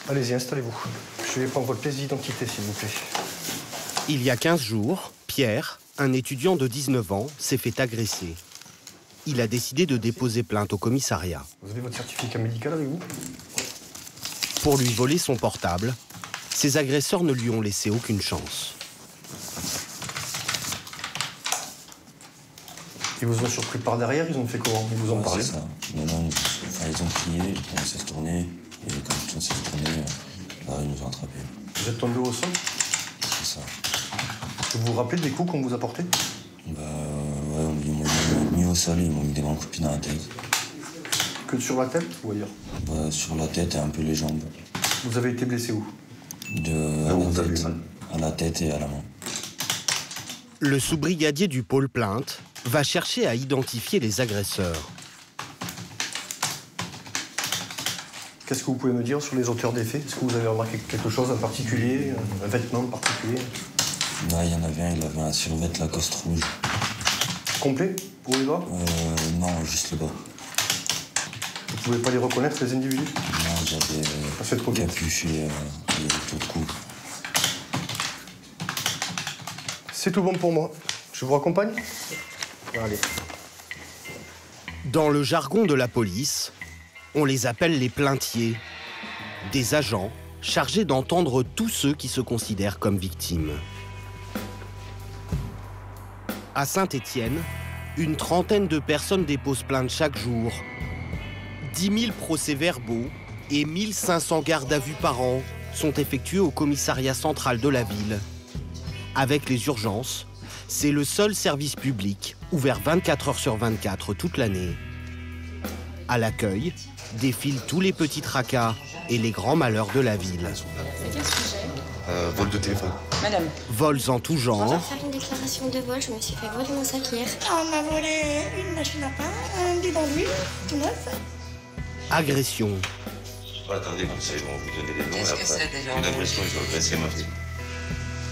Allez-y, installez-vous. Je vais prendre votre pièce d'identité, s'il vous plaît. Il y a 15 jours, Pierre, un étudiant de 19 ans, s'est fait agresser. Il a décidé de déposer plainte au commissariat. Vous avez votre certificat médical avec vous? Pour lui voler son portable, ses agresseurs ne lui ont laissé aucune chance. Ils vous ont surpris par derrière, ils ont fait comment? Ils vous ont parlé? C'est ça. Non, ils ont crié, ils ont commencé à se tourner. Et quand on s'est tourné, là, ils nous ont attrapés. Vous êtes tombé au sol? C'est ça. Vous vous rappelez des coups qu'on vous a portés? Bah ouais, ils m'ont mis au sol et ils m'ont mis des grands coups de pied dans la tête. Que sur la tête ou ailleurs? Bah, sur la tête et un peu les jambes. Vous avez été blessé où? À la tête et à la main. Le sous-brigadier du pôle plainte va chercher à identifier les agresseurs. Qu'est-ce que vous pouvez me dire sur les auteurs des faits? Est-ce que vous avez remarqué quelque chose en particulier, un vêtement en particulier? Là, il y en avait un, il avait un survêt Lacoste rouge. Complet pour les doigts? Non, juste le bas. Vous pouvez pas les reconnaître, les individus? Non, j'avais capuché tout le cou. C'est tout bon pour moi. Je vous raccompagne? Allez. Dans le jargon de la police, on les appelle les plaintiers, des agents chargés d'entendre tous ceux qui se considèrent comme victimes. À Saint-Étienne, une trentaine de personnes déposent plainte chaque jour. 10 000 procès-verbaux et 1500 gardes à vue par an sont effectués au commissariat central de la ville. Avec les urgences, c'est le seul service public ouvert 24 heures sur 24 toute l'année. À l'accueil, défilent tous les petits tracas et les grands malheurs de la ville. C'est quel sujet? Vol de téléphone. Madame. Vols en tout genre. On va faire une déclaration de vol, je me suis fait voler mon sac hier. On m'a volé une machine à pain, un bidon d'huile, tout neuf. Agression. Attendez, comme ça, ils vont vous donner des noms. Qu'est-ce que c'est déjà? Une agression, ils ont agressé ma fille.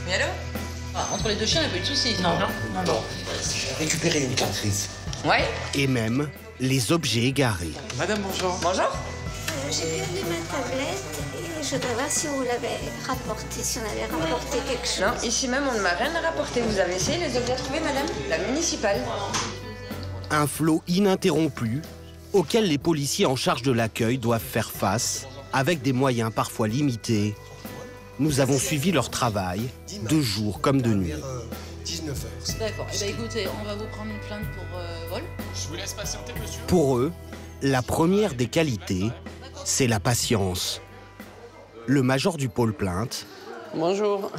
Mais allô? Entre les deux chiens, il n'y a pas eu de soucis. Non. J'ai récupéré une carte grise. Ouais? Et même les objets égarés. Madame, bonjour. Bonjour. J'ai perdu ma tablette et je voudrais voir si vous l'avez rapporté, si on avait rapporté quelque chose. Non, ici même, on ne m'a rien rapporté. Vous avez essayé les objets à trouver, madame? La municipale. Un flot ininterrompu auquel les policiers en charge de l'accueil doivent faire face avec des moyens parfois limités. Nous avons suivi leur travail, de jour comme de nuit. 19h. D'accord. Eh bien, écoutez, on va vous prendre une plainte pour vol. Je vous laisse patienter, monsieur. Pour eux, la première des qualités, c'est la patience. Le major du pôle plainte, Bonjour.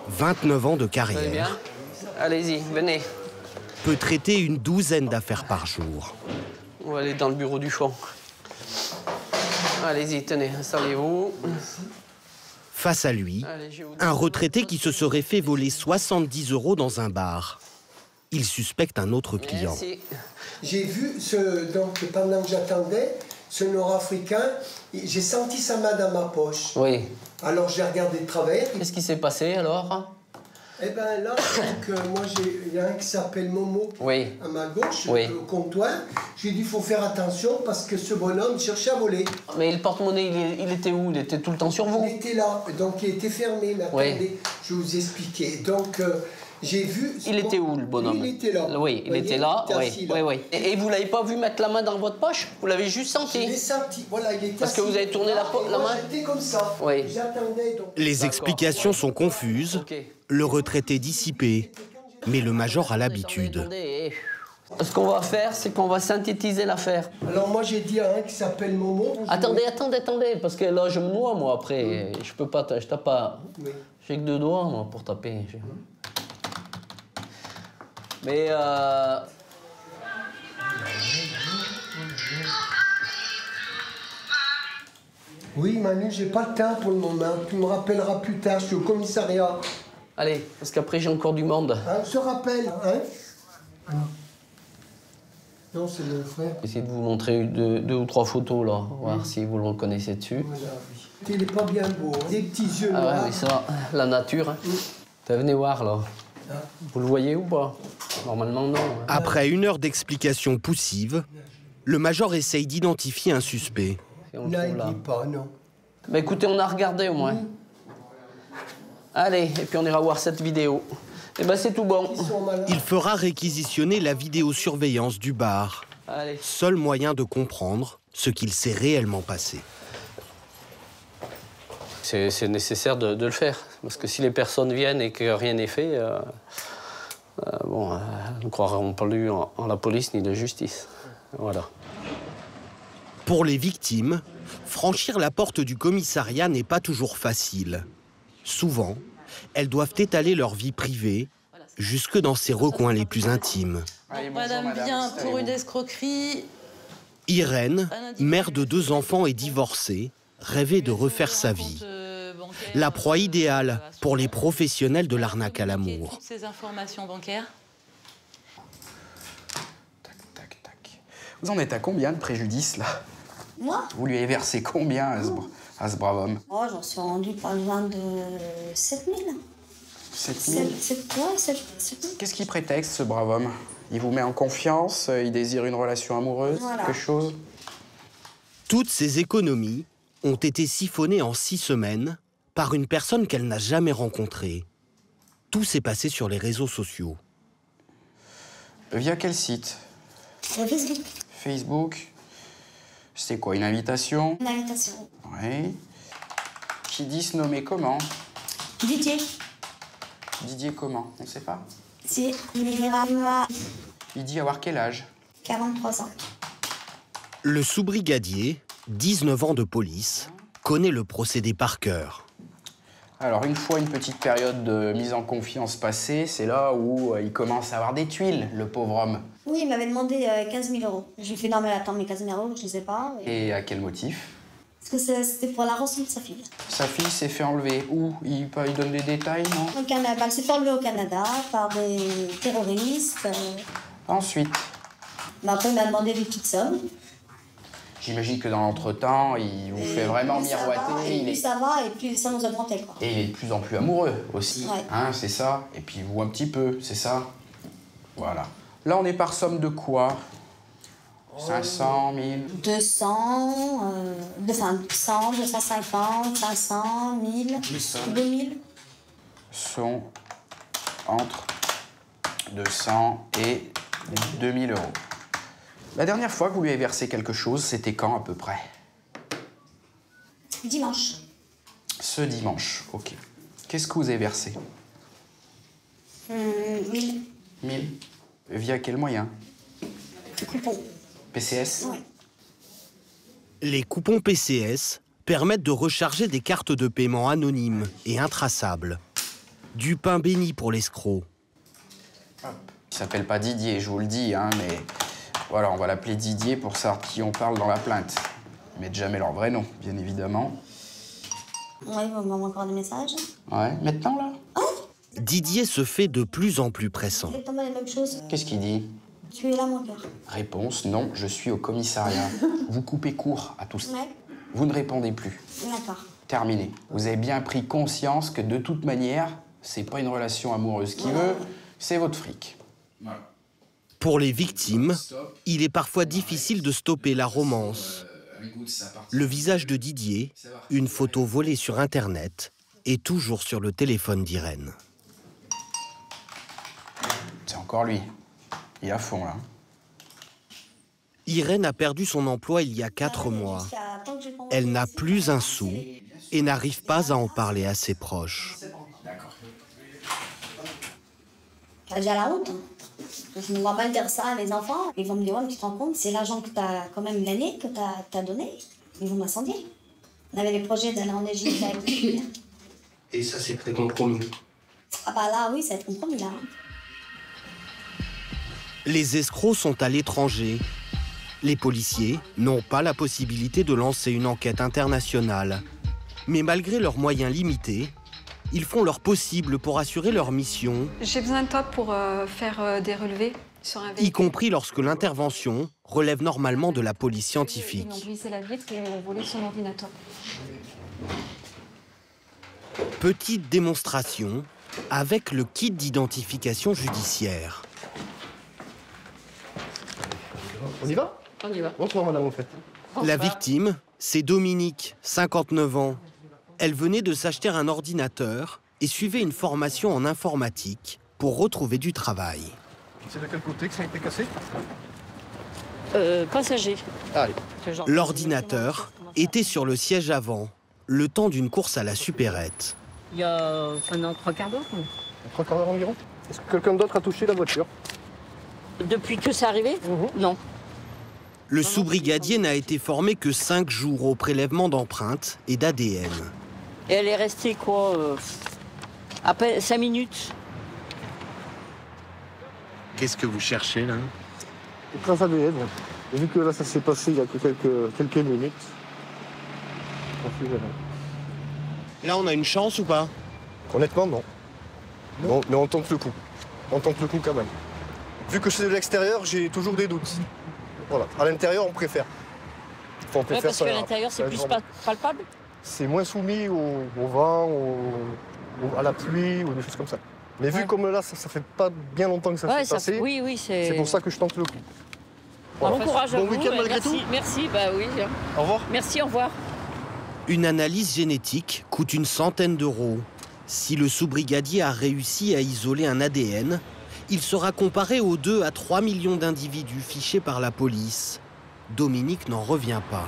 29 ans de Vous allez bien? carrière, Allez-y, venez. peut traiter une douzaine d'affaires par jour. On va aller dans le bureau du fond. Allez-y, tenez, installez-vous. Face à lui, Allez, je vous... un retraité qui se serait fait voler 70 € dans un bar. Il suspecte un autre client. Merci. J'ai vu, donc pendant que j'attendais, ce Nord-Africain, j'ai senti sa main dans ma poche. Oui. Alors j'ai regardé de travers. Qu'est-ce qui s'est passé alors? Eh bien là, donc, moi, il y a un qui s'appelle Momo Oui. à ma gauche, Oui. au comptoir. J'ai dit, il faut faire attention parce que ce bonhomme cherchait à voler. Mais le porte-monnaie, il était où? Il était tout le temps sur vous? Il était là, donc il était fermé. Mais attendez, je vais vous expliquer. Donc j'ai vu... Il était où, le bonhomme? Il était là. Oui, il était là, oui. Oui. Et vous l'avez pas vu mettre la main dans votre poche? Vous l'avez juste senti? Je l'ai senti, voilà, il était Parce que assis. vous avez tourné la main? Moi, j'étais comme ça. Oui. J'attendais, donc... Les explications sont confuses, Ok. le retraité dissipé, mais le major a l'habitude. Attendez. Ce qu'on va faire, c'est qu'on va synthétiser l'affaire. Alors moi, j'ai dit à un qui s'appelle Momo... Attendez, parce que là, je me noie, moi, après. Je peux pas, je tape pas... Oui. J'ai que 2 doigts, moi, pour taper. Mais Oui, Manu, j'ai pas le temps pour le moment. Tu me rappelleras plus tard, je suis au commissariat. allez, parce qu'après, j'ai encore du monde. Hein, je te rappelle, hein? Non, c'est le frère. Essayez de vous montrer 2 ou 3 photos, là, voir si vous le reconnaissez dessus. Voilà, oui. Il est pas bien beau, hein. Des petits yeux Ah noirs. ouais, mais ça, la nature. Hein. Venez voir, là. Vous le voyez ou pas? Normalement, non. Hein. Après 1 heure d'explications poussives, le major essaye d'identifier un suspect. Si on le Non, trouve il là. dit pas, non. Bah écoutez, on a regardé au moins. Allez, et puis on ira voir cette vidéo. Et ben c'est tout bon. Il fera réquisitionner la vidéosurveillance du bar. Allez. Seul moyen de comprendre ce qu'il s'est réellement passé. C'est nécessaire de le faire. Parce que si les personnes viennent et que rien n'est fait, nous ne croirons plus en la police ni la justice. Voilà. Pour les victimes, franchir la porte du commissariat n'est pas toujours facile. Souvent, elles doivent étaler leur vie privée jusque dans ses recoins les plus intimes. Madame vient pour une escroquerie. Irène, mère de 2 enfants et divorcée, rêvait de refaire sa vie. La proie idéale pour les professionnels de l'arnaque à l'amour. Toutes ces informations bancaires. Tac, tac, tac. Vous en êtes à combien de préjudice, là? Moi? Vous lui avez versé combien à ce brave homme? Oh, j'en suis rendu pas loin de 7 000. 7 000? 7 000. Qu'est-ce qu'il prétexte, ce brave homme? Il vous met en confiance? Il désire une relation amoureuse? Voilà. Quelque chose? Toutes ces économies ont été siphonnées en 6 semaines par une personne qu'elle n'a jamais rencontrée. Tout s'est passé sur les réseaux sociaux. Via quel site? Facebook. Facebook? C'était quoi, une invitation? Une invitation. Oui. Qui dit se nommer comment? Didier. Didier comment? On ne sait pas. C'est Mirama. Il dit avoir quel âge? 43 ans. Le sous-brigadier, 19 ans de police, connaît le procédé par cœur. Alors, une fois une petite période de mise en confiance passée, c'est là où il commence à avoir des tuiles, le pauvre homme. Oui, il m'avait demandé 15 000 euros. Je lui ai fait non, mais attends, mes 15 000 euros, je ne sais pas. Et à quel motif? Parce que c'était pour la rançon de sa fille. Sa fille s'est fait enlever. Où? Il donne des détails, non? Au Canada. Elle s'est fait enlever au Canada par des terroristes. Ensuite? Mais après, il m'a demandé des petites sommes. J'imagine que dans l'entretemps, il vous fait vraiment miroiter. Plus ça va, et plus ça nous augmentait, quoi. Et il est de plus en plus amoureux aussi. Ouais. Hein, c'est ça. Et puis vous un petit peu, c'est ça. Voilà. Là, on est par somme de quoi? 500, 1000? 200, 100, 250, 500, 1000, 2000. Sont entre 200 et 2000 euros. La dernière fois que vous lui avez versé quelque chose, c'était quand à peu près? Dimanche. Ce dimanche, ok. Qu'est-ce que vous avez versé? 1000. 1000? Via quel moyen? Coupon. PCS? Oui. Les coupons PCS permettent de recharger des cartes de paiement anonymes et intraçables. Du pain béni pour l'escroc. Il s'appelle pas Didier, je vous le dis, hein, mais voilà, on va l'appeler Didier pour savoir qui on parle dans la plainte. Ils mettent jamais leur vrai nom, bien évidemment. Oui, vous m'envoyez encore des messages. Ouais, maintenant, là? Didier se fait de plus en plus pressant. Exactement les mêmes choses. Qu'est-ce qu'il dit? Tu es là, mon cœur. Réponse, non, je suis au commissariat. Vous coupez court à tout ça. Ouais. Vous ne répondez plus. D'accord. Terminé. Vous avez bien pris conscience que de toute manière, c'est pas une relation amoureuse qui veut, c'est votre fric. Pour les victimes, il est parfois difficile de stopper la romance. Le visage de Didier, une photo volée sur Internet, est toujours sur le téléphone d'Irène. C'est encore lui. Il est à fond, là. Irène a perdu son emploi il y a 4 mois. Elle n'a plus un sou et n'arrive pas à en parler à ses proches. J'ai la honte. Je me vois mal dire ça à mes enfants. Ils vont me dire, ouais, mais tu te rends compte, c'est l'argent que tu as quand même gagné, que tu as donné. Ils vont m'incendier. On avait les projets d'aller en Égypte avec lui. Et ça, c'est très compromis. Ah bah là, oui, ça va être compromis, là. Les escrocs sont à l'étranger. Les policiers n'ont pas la possibilité de lancer une enquête internationale. Mais malgré leurs moyens limités, ils font leur possible pour assurer leur mission. J'ai besoin de toi pour faire des relevés sur un véhicule. Y compris lorsque l'intervention relève normalement de la police scientifique. Ils ont brisé la vitre et ont volé son ordinateur. Petite démonstration avec le kit d'identification judiciaire. On y va? On y va. Bonsoir, madame, en fait. La victime, c'est Dominique, 59 ans. Elle venait de s'acheter un ordinateur et suivait une formation en informatique pour retrouver du travail. C'est de quel côté que ça a été cassé? Passager. L'ordinateur était sur le siège avant, le temps d'une course à la supérette. Il y a pendant 3 quarts d'heure. 3 quarts d'heure environ. Est-ce que quelqu'un d'autre a touché la voiture? Depuis que c'est arrivé? Non. Le sous-brigadier n'a été formé que 5 jours au prélèvement d'empreintes et d'ADN. Et elle est restée quoi à peine 5 minutes. Qu'est-ce que vous cherchez là? Une trace ADN. Vu que là ça s'est passé il y a que quelques minutes. Là on a une chance ou pas? Honnêtement non. Non, mais on tente le coup. On tente le coup quand même. Vu que c'est de l'extérieur, j'ai toujours des doutes. Voilà. À l'intérieur, on préfère. Enfin, on préfère parce qu'à l'intérieur, c'est plus palpable. C'est moins soumis au vent, à la pluie ou des choses comme ça. Mais vu comme là, ça fait pas bien longtemps que ça s'est passé, oui, c'est pour ça que je tente le coup. Voilà. Bon courage à vous. Bon week-end malgré tout. Merci, bah oui. Au revoir. Merci, au revoir. Une analyse génétique coûte une centaine d'euros. Si le sous-brigadier a réussi à isoler un ADN, il sera comparé aux 2 à 3 millions d'individus fichés par la police. Dominique n'en revient pas.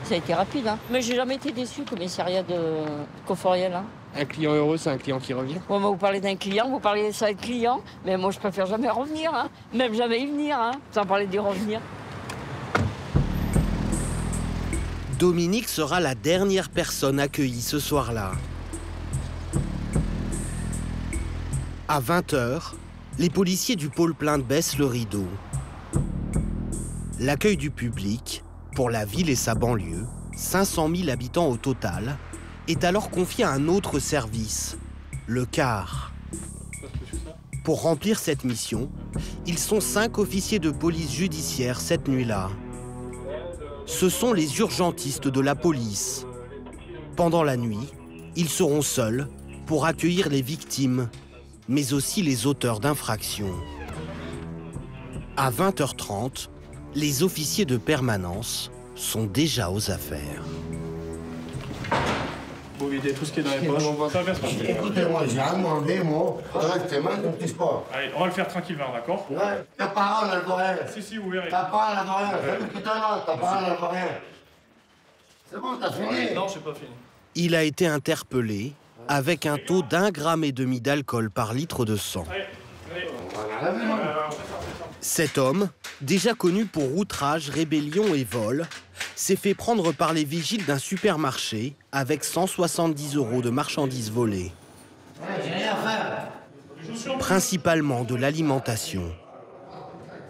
Ça a été rapide, hein. Mais j'ai jamais été déçu, commissariat de Conforiel. Hein. Un client heureux, c'est un client qui revient. Ouais, vous parlez d'un client, vous parlez de ça de client, mais moi je préfère jamais revenir, hein. Même jamais y venir, hein, sans parler d'y revenir. Dominique sera la dernière personne accueillie ce soir-là. À 20h, les policiers du pôle plainte baissent le rideau. L'accueil du public, pour la ville et sa banlieue, 500 000 habitants au total, est alors confié à un autre service, le CAR. Pour remplir cette mission, ils sont 5 officiers de police judiciaire cette nuit-là. Ce sont les urgentistes de la police. Pendant la nuit, ils seront seuls pour accueillir les victimes, mais aussi les auteurs d'infractions. À 20h30, les officiers de permanence sont déjà aux affaires. Vous videz tout ce qui est dans les poches. Ça va bien se passer. Écoutez-moi, j'ai rien demandé, moi. Correctement, ne me touche pas. Allez, on va le faire tranquillement, d'accord? Ouais, ta parole, elle vaut rien. Si, vous verrez. Ta parole, elle vaut rien. Ta parole, elle vaut rien. C'est bon, t'as fini? Non, j'ai pas fini. Il a été interpellé avec un taux d'1,5 g d'alcool par litre de sang. Cet homme, déjà connu pour outrage, rébellion et vol, s'est fait prendre par les vigiles d'un supermarché avec 170 € de marchandises volées. Principalement de l'alimentation.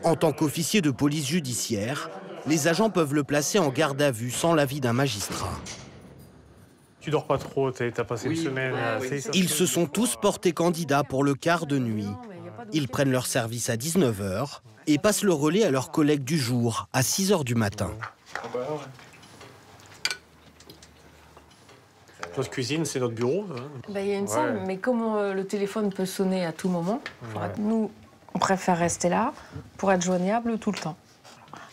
En tant qu'officier de police judiciaire, les agents peuvent le placer en garde à vue sans l'avis d'un magistrat. Tu dors pas trop, t'as passé une semaine. Ils se sont tous portés candidats pour le quart de nuit. Ils prennent leur service à 19h et passent le relais à leurs collègues du jour à 6h du matin. Notre cuisine, c'est notre bureau. Il y a une salle, mais comme le téléphone peut sonner à tout moment, nous, on préfère rester là pour être joignable tout le temps.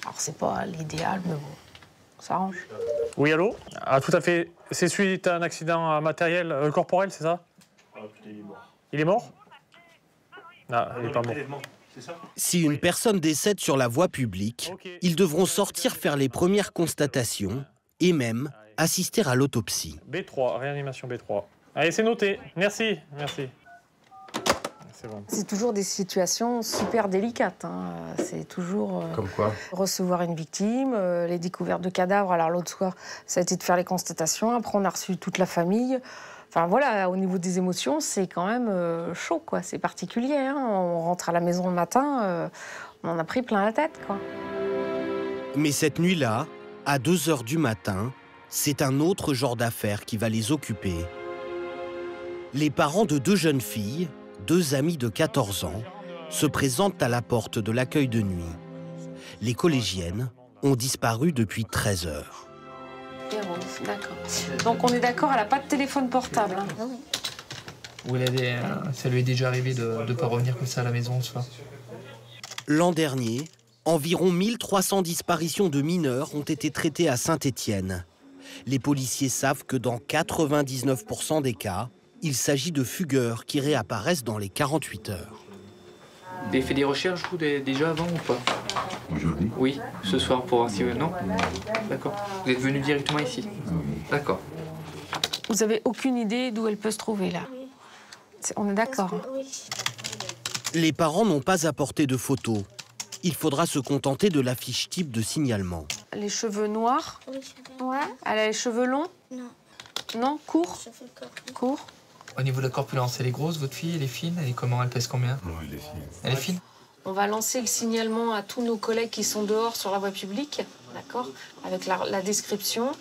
Alors, c'est pas l'idéal, mais bon, ça arrange. Oui, allô? Ah, tout à fait. C'est suite à un accident matériel, corporel, c'est ça? Il est mort? Ah, il est pas mort. Si une personne décède sur la voie publique, ils devront sortir faire les premières constatations et même assister à l'autopsie. B3, réanimation B3. Allez, c'est noté. Merci, merci. C'est bon. C'est toujours des situations super délicates. Hein. C'est toujours Comme quoi? Recevoir une victime, les découvertes de cadavres. Alors l'autre soir, ça a été de faire les constatations. Après, on a reçu toute la famille. Enfin voilà, au niveau des émotions, c'est quand même chaud, quoi. C'est particulier. Hein. On rentre à la maison le matin, on en a pris plein la tête, quoi. Mais cette nuit-là, à 2h du matin, c'est un autre genre d'affaire qui va les occuper. Les parents de 2 jeunes filles, 2 amies de 14 ans, se présentent à la porte de l'accueil de nuit. Les collégiennes ont disparu depuis 13 heures. D'accord. Donc on est d'accord, elle n'a pas de téléphone portable. Hein. Ou ça lui est déjà arrivé de ne pas revenir comme ça à la maison le soir. L'an dernier, Environ 1300 disparitions de mineurs ont été traitées à Saint-Étienne. Les policiers savent que dans 99% des cas, il s'agit de fugueurs qui réapparaissent dans les 48 heures. Vous avez fait des recherches, vous, déjà avant ou pas? Aujourd'hui? Oui, ce soir pour voir si... non? D'accord. Vous êtes venu directement ici? D'accord. Vous avez aucune idée d'où elle peut se trouver, là? On est d'accord. Les parents n'ont pas apporté de photos. Il faudra se contenter de la fiche type de signalement. Les cheveux noirs? Ouais. Elle a les cheveux longs? Non. Non, courts? Courts. Au niveau de la corpulence, elle est grosse, votre fille? Elle est fine? Elle est comment? Elle pèse combien? Non, elle est fine. Elle est fine? On va lancer le signalement à tous nos collègues qui sont dehors sur la voie publique, d'accord? Avec la description.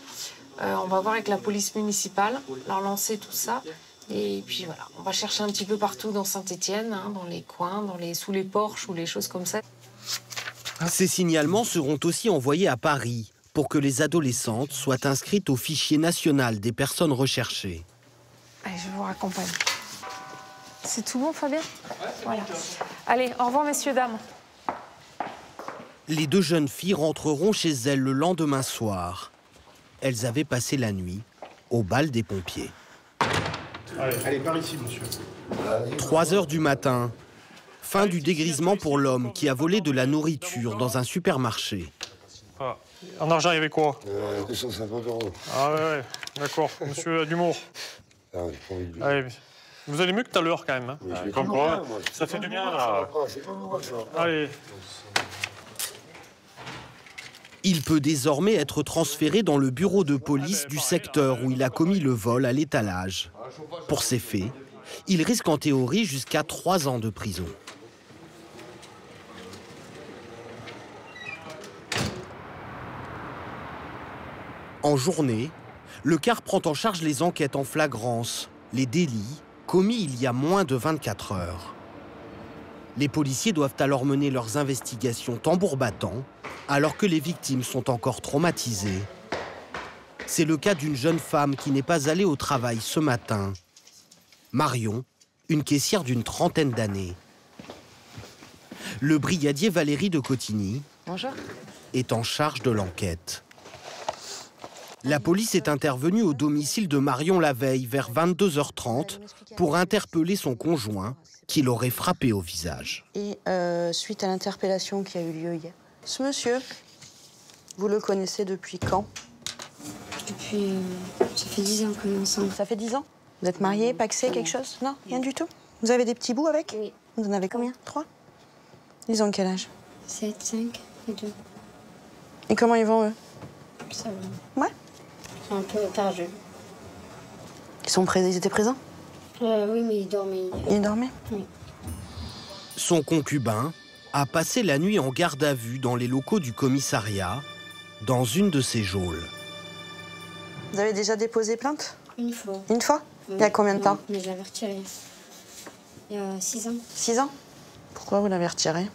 On va voir avec la police municipale, leur lancer tout ça. Et puis voilà, on va chercher un petit peu partout dans Saint-Étienne, hein, dans les coins, sous les porches ou les choses comme ça. Ces signalements seront aussi envoyés à Paris pour que les adolescentes soient inscrites au fichier national des personnes recherchées. Allez, je vous raccompagne. C'est tout bon, Fabien? Voilà. Allez, au revoir, messieurs, dames. Les deux jeunes filles rentreront chez elles le lendemain soir. Elles avaient passé la nuit au bal des pompiers. Allez, par ici, monsieur. 3 heures du matin. Fin du dégrisement pour l'homme qui a volé de la nourriture dans un supermarché. Ah. En argent, il y avait quoi? 250 €. Ah ouais, d'accord. Monsieur Dumour. Ah, j'ai pas envie de lui. Allez, vous allez mieux que tout à l'heure, quand même. Hein. Oui, je l'ai Comme pas quoi, bien, moi. ça fait du bien, là. C'est pas moi, ça. Allez. Il peut désormais être transféré dans le bureau de police du secteur où il a commis le vol à l'étalage. Pour ces faits, il risque en théorie jusqu'à 3 ans de prison. En journée, le CAR prend en charge les enquêtes en flagrance, les délits commis il y a moins de 24 heures. Les policiers doivent alors mener leurs investigations tambour battant, alors que les victimes sont encore traumatisées. C'est le cas d'une jeune femme qui n'est pas allée au travail ce matin. Marion, une caissière d'une trentaine d'années. Le brigadier Valérie de Cotigny est en charge de l'enquête. La police est intervenue au domicile de Marion la veille vers 22h30 pour interpeller son conjoint qui l'aurait frappé au visage. Et suite à l'interpellation qui a eu lieu hier, ce monsieur, vous le connaissez depuis quand? Depuis... ça fait 10 ans qu'on est ensemble. Ça fait 10 ans? Vous êtes mariés, pacsés, quelque chose? Non, rien du tout? Vous avez des petits bouts avec? Oui. Vous en avez combien? 3? Ils ont quel âge? 7, 5 et 2. Et comment ils vont, eux? Ça va. Ouais. Ils sont un peu tardeux. Ils étaient présents? Oui, mais ils dormaient. Ils dormaient? Oui. Son concubin a passé la nuit en garde à vue dans les locaux du commissariat, dans une de ses geôles. Vous avez déjà déposé plainte? Une fois. Une fois? Oui. Il y a combien de temps? Mais je l'avais retiré. Il y a 6 ans. 6 ans? Pourquoi vous l'avez retiré?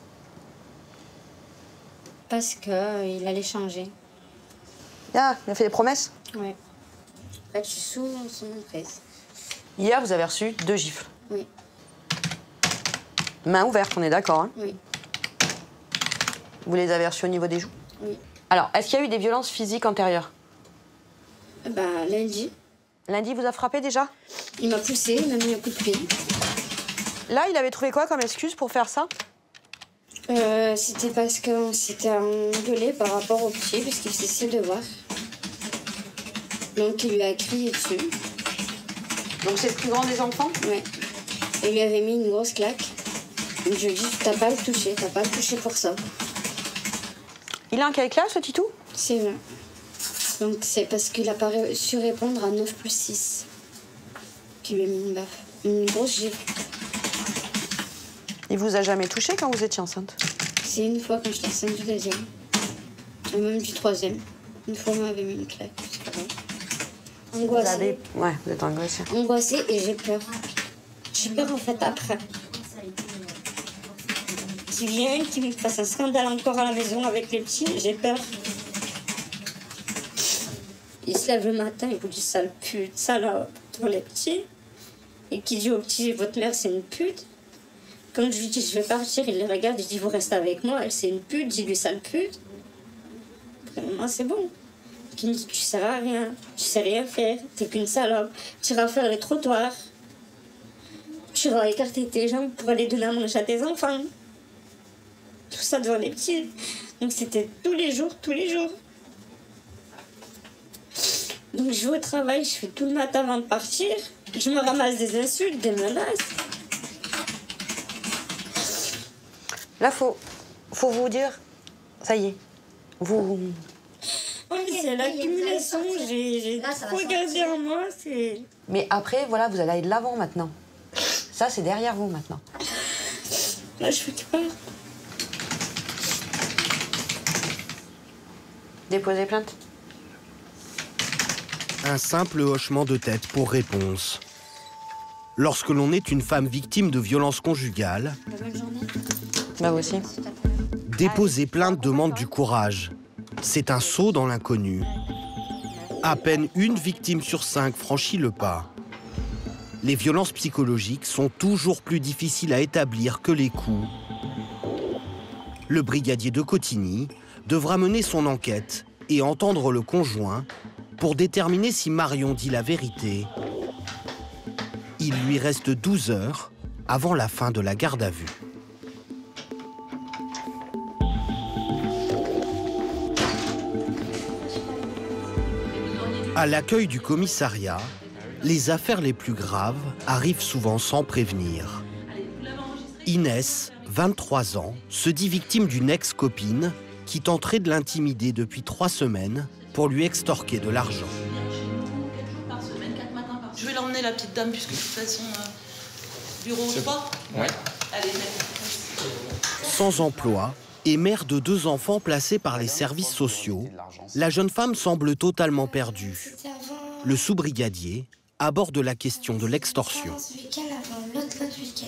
Parce qu'il allait changer. Ah, il a fait des promesses? Ouais. En fait, je suis sous son emprise. Hier, vous avez reçu 2 gifles. Oui. Main ouverte, on est d'accord, hein? Oui. Vous les avez reçus au niveau des joues? Oui. Alors, est-ce qu'il y a eu des violences physiques antérieures? Lundi. Lundi, vous a frappé déjà? Il m'a poussé, il m'a mis un coup de pied. Là, il avait trouvé quoi comme excuse pour faire ça? C'était parce qu'on s'était engueulé par rapport au pied, puisqu'il faisait ses devoirs. Donc, il lui a crié dessus. Donc, c'est le plus grand des enfants? Ouais. Et il lui avait mis une grosse claque. Donc, je lui ai dit, t'as pas à le toucher, t'as pas à le toucher pour ça. Il est en quelle classe, ce Titou? C'est vrai. Donc, c'est parce qu'il a pas su répondre à 9 plus 6. Qui lui a mis une baffe. Une grosse gifle. Il vous a jamais touché quand vous étiez enceinte? C'est une fois quand j'étais enceinte du 2e. Et même du 3e. Une fois, on m'avait mis une claque. C'est pas grave. Angoissée. Ouais, vous êtes angoissée. Angoissée et j'ai peur. J'ai peur en fait après. Qu'il vienne, qu'il me fasse un scandale encore à la maison avec les petits, j'ai peur. Il se lève le matin, il vous dit sale pute, salope pour les petits. Et qui dit aux petits, votre mère c'est une pute. Quand je lui dis je vais partir, il le regarde, je dis vous restez avec moi, elle c'est une pute, dis-lui sale pute. Moi c'est bon. Il me dit tu sers à rien, tu sais rien faire, t'es qu'une salope, tu vas faire les trottoirs, tu vas écarter tes jambes pour aller donner à manger à tes enfants. Tout ça devant les petits. Donc c'était tous les jours, tous les jours. Donc je vais au travail, je fais tout le matin avant de partir, je me ramasse des insultes, des menaces. Là, faut vous dire, ça y est, vous... Oui, c'est l'accumulation, j'ai trop gardé en moi, c'est... Mais après, voilà, vous allez aller de l'avant maintenant. Ça, c'est derrière vous maintenant. Là, je fais quoi? Déposer plainte. Un simple hochement de tête pour réponse. Lorsque l'on est une femme victime de violences conjugales, bah vous aussi. Déposer plainte demande du courage. C'est un saut dans l'inconnu. À peine une victime sur 5 franchit le pas. Les violences psychologiques sont toujours plus difficiles à établir que les coups. Le brigadier de Cotigny devra mener son enquête et entendre le conjoint pour déterminer si Marion dit la vérité. Il lui reste 12 heures avant la fin de la garde à vue. À l'accueil du commissariat, les affaires les plus graves arrivent souvent sans prévenir. Inès, 23 ans, se dit victime d'une ex-copine qui tenterait de l'intimider depuis 3 semaines pour lui extorquer de l'argent. Je vais l'emmener, la petite dame, puisque de toute façon, bureau 3. Ouais. Allez, Sans emploi et mère de 2 enfants placés par les services sociaux, la jeune femme semble totalement perdue. Le sous-brigadier aborde la question de l'extorsion.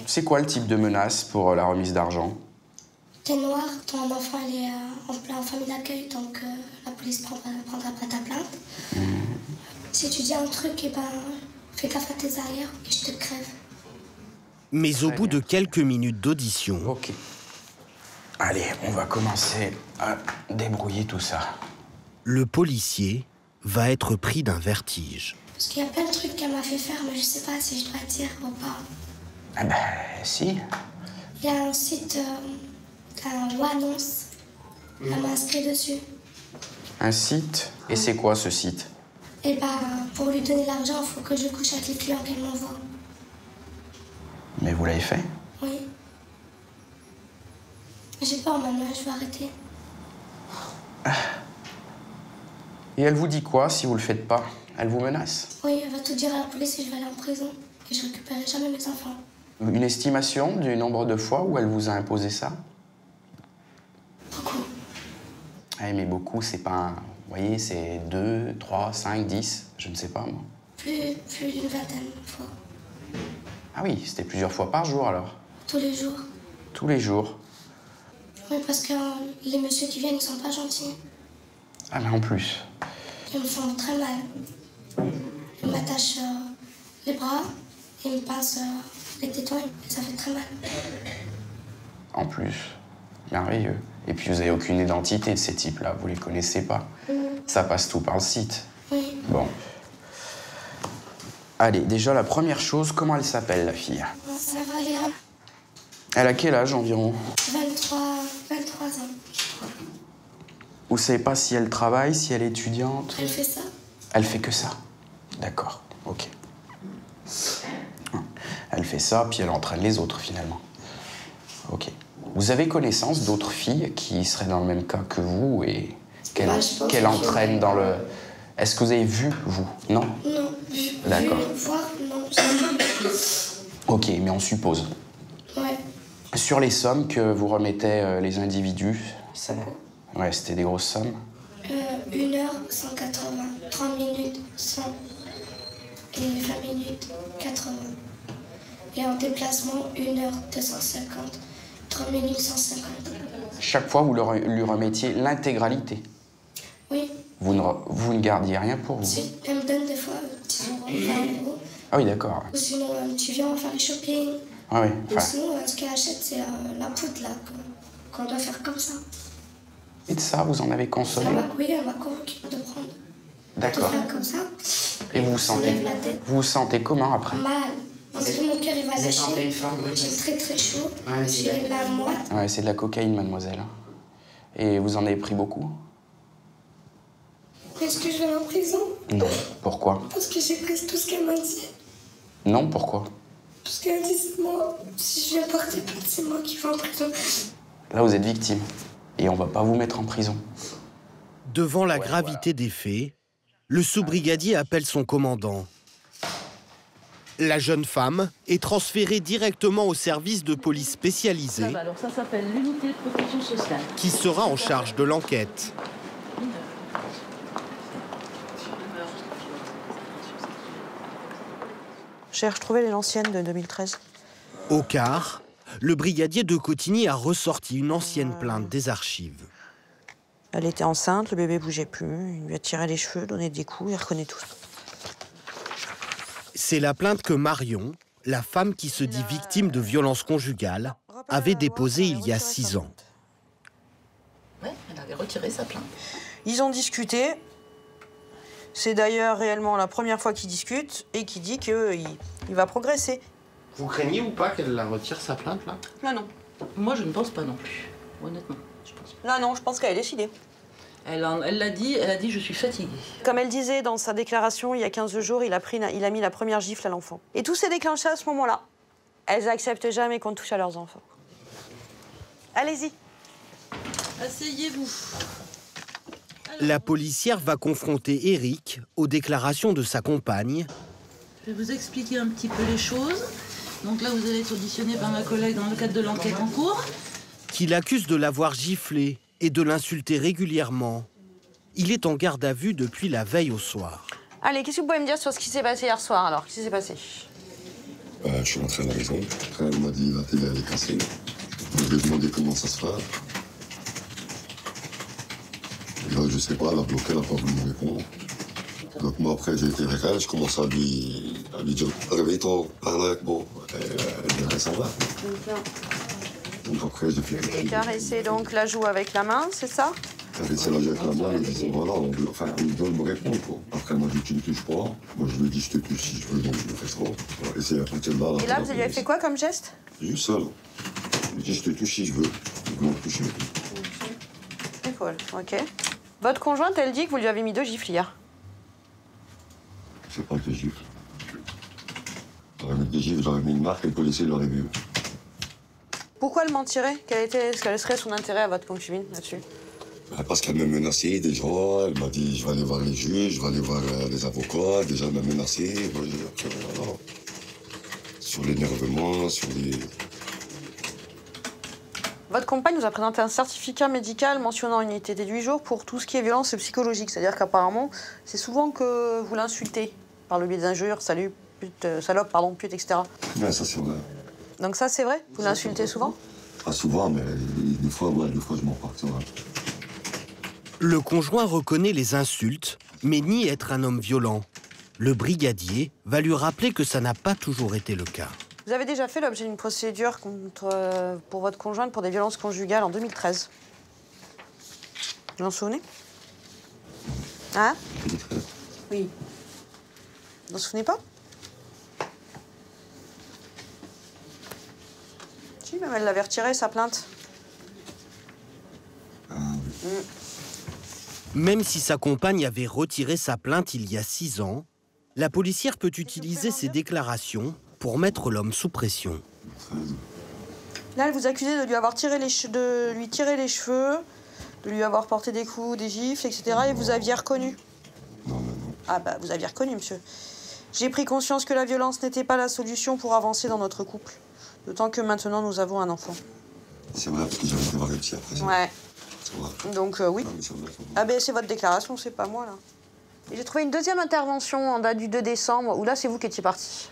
C'est quoi le type de menace pour la remise d'argent? T'es noir, ton enfant il est en plein famille d'accueil, donc la police prendra pas ta plainte. Si tu dis un truc, eh ben, fais gaffe à tes arrières et je te crève. Mais au bout de quelques minutes d'audition... Ok. Allez, on va commencer à débrouiller tout ça. Le policier va être pris d'un vertige. Parce qu'il y a plein de trucs qu'elle m'a fait faire, mais je sais pas si je dois dire ou pas. Ah ben, si. Il y a un site, un annonce. Elle m'a inscrit dessus. Un site? Et c'est quoi ce site? Et ben, pour lui donner l'argent, il faut que je couche avec les clients qu'elle m'envoie. Mais vous l'avez fait? Oui. J'ai peur maintenant, je vais arrêter. Et elle vous dit quoi si vous le faites pas? Elle vous menace? Oui, elle va tout dire à la police et je vais aller en prison. Et je récupérerai jamais mes enfants. Une estimation du nombre de fois où elle vous a imposé ça? Beaucoup. Eh, mais beaucoup, c'est pas un... Vous voyez, c'est 2, 3, 5, 10, je ne sais pas, moi. Plus d'une vingtaine de fois. Ah oui, c'était plusieurs fois par jour, alors? Tous les jours. Tous les jours? Oui, parce que les messieurs qui viennent, ils sont pas gentils. Ah, mais en plus. Ils me font très mal. Ils m'attachent les bras, ils me passent les tétons et ça fait très mal. En plus. Merveilleux. Et puis vous n'avez aucune identité de ces types-là, vous les connaissez pas. Ça passe tout par le site. Oui. Bon. Allez, déjà la première chose, comment elle s'appelle, la fille? Ça va, Léa. Elle a quel âge environ? 23 ans. Vous savez pas si elle travaille, si elle est étudiante? Elle fait ça. Elle fait que ça. D'accord, ok. Elle fait ça, puis elle entraîne les autres, finalement. Ok. Vous avez connaissance d'autres filles qui seraient dans le même cas que vous et qu'elle entraîne dans le... Est-ce que vous avez vu, vous? Non? Non. D'accord. Voir, non. Ok, mais on suppose. Ouais. Sur les sommes que vous remettaient les individus, C'est quoi? Ouais, c'était des grosses sommes. 1 heure, 180. 30 minutes, 100. Et 20 minutes, 80. Et en déplacement, 1 heure, 250. 30 minutes, 150. Chaque fois, vous lui remettiez l'intégralité. Oui. Vous ne gardiez rien pour vous. Si, elle me donne des fois 10 euros, 20 euros. Ah oui, d'accord. Ou sinon, tu viens, on va faire le shopping. Ah oui. Et sinon, ce qu'elle achète, c'est la poudre là, qu'on doit faire comme ça. Et de ça, vous en avez consommé? Oui, elle m'a convaincu de prendre. D'accord. De faire comme ça. Et vous vous sentez comment après? Mal. Parce que mon cœur, il va lâcher. J'ai très très chaud. J'ai la moite. Ouais, c'est de la cocaïne, mademoiselle. Et vous en avez pris beaucoup? Est-ce que je vais en prison? Non. Pourquoi? Parce que j'ai pris tout ce qu'elle m'a dit. Non, pourquoi? Tout ce qu'elle a dit, c'est moi. Si je viens porter plainte, c'est moi qui vais en prison. Là, vous êtes victime. Et on va pas vous mettre en prison. Devant la gravité des faits, le sous-brigadier appelle son commandant. La jeune femme est transférée directement au service de police spécialisé Alors ça s'appelle l'unité de protection sociale. qui sera en charge de l'enquête. J'ai retrouvé l'ancienne de 2013. Au quart, le brigadier de Cotigny a ressorti une ancienne plainte des archives. Elle était enceinte, le bébé bougeait plus, il lui a tiré les cheveux, donné des coups, il reconnaît tout. C'est la plainte que Marion, la femme qui se dit victime de violences conjugales, avait déposée il y a 6 ans. Ouais, elle avait retiré sa plainte. Ils ont discuté. C'est d'ailleurs réellement la première fois qu'ils discutent et qu'il dit qu'il va progresser. Vous craignez ou pas qu'elle la retire sa plainte, là? Là, non. Moi, je ne pense pas non plus. Honnêtement, je pense pas. Là, non, je pense qu'elle a décidé. Elle l'a dit, je suis fatiguée. Comme elle disait dans sa déclaration, il y a 15 jours, il a mis la première gifle à l'enfant. Et tout s'est déclenché à ce moment-là. Elles n'acceptent jamais qu'on touche à leurs enfants. Allez-y. Asseyez-vous. La policière va confronter Eric aux déclarations de sa compagne. Je vais vous expliquer un petit peu les choses. Donc là, vous allez être auditionné par ma collègue dans le cadre de l'enquête en cours. Qui l'accuse de l'avoir giflé et de l'insulter régulièrement. Il est en garde à vue depuis la veille au soir. Allez, qu'est-ce que vous pouvez me dire sur ce qui s'est passé hier soir, alors? Qu'est-ce qui s'est passé? Je suis rentré à la maison. Après, elle m'a dit la télé elle est cassée. Je lui ai demandé comment ça se fait. Et là, je sais pas, elle a bloqué, elle n'a pas voulu me répondre. Donc moi, après, j'ai été avec elle, je commence à lui dire « Réveille-toi, parle avec moi ». Elle me s'en va. Donc après, j'ai fait... Et caresser donc la joue avec la main, c'est ça? Caresser la joue avec la main, elle me disait « Voilà, on doit me répondre, quoi ». Après, elle m'a dit « Tu ne touches pas ». Moi, je lui ai dit « Je te touche si je veux, donc je le fais ça ». Et c'est à partir de là... Et là, vous lui avez fait quoi comme geste? Juste ça, là. Je lui ai dit « Je te touche si je veux ». Je veux me toucher. Épaule, ok. Votre conjointe, elle dit que vous lui avez mis 2 gifles hier. C'est pas que gifle. J'aurais mis des gifles, j'aurais mis une marque, et le policier l'aurait vu. Pourquoi elle mentirait? Quel serait son intérêt à votre concubine là-dessus? Parce qu'elle m'a menacé déjà, elle m'a dit je vais aller voir les juges, je vais aller voir les avocats, déjà elle m'a menacé. Moi, après, voilà. Sur l'énervement, sur les... Votre compagne nous a présenté un certificat médical mentionnant une unité d'8 jours pour tout ce qui est violence psychologique. C'est-à-dire qu'apparemment, c'est souvent que vous l'insultez par le biais d'injures, salut, pute, salope, pardon, pute, etc. Ouais, ça c'est vrai. Donc ça, c'est vrai? Vous l'insultez souvent? Pas souvent, mais des fois, ouais, des fois je m'en pars. Le conjoint reconnaît les insultes, mais nie être un homme violent. Le brigadier va lui rappeler que ça n'a pas toujours été le cas. Vous avez déjà fait l'objet d'une procédure pour votre conjointe pour des violences conjugales en 2013. Vous en souvenez? Hein? Oui. Vous en souvenez pas? Si, même elle l'avait retiré, sa plainte. Même si sa compagne avait retiré sa plainte il y a 6 ans, la policière peut utiliser ses déclarations pour mettre l'homme sous pression. Là, elle vous accusait de lui avoir tiré les cheveux, de lui avoir porté des coups, des gifles, etc. Et vous aviez reconnu. Non. Ah bah, vous aviez reconnu, monsieur. J'ai pris conscience que la violence n'était pas la solution pour avancer dans notre couple. D'autant que maintenant, nous avons un enfant. C'est vrai, parce que j'avais devoir réussir après. Ouais. C'est vrai. Donc, oui. Ah ben, c'est votre déclaration, c'est pas moi, là. Et j'ai trouvé une deuxième intervention en date du 2 décembre, où là, c'est vous qui étiez parti.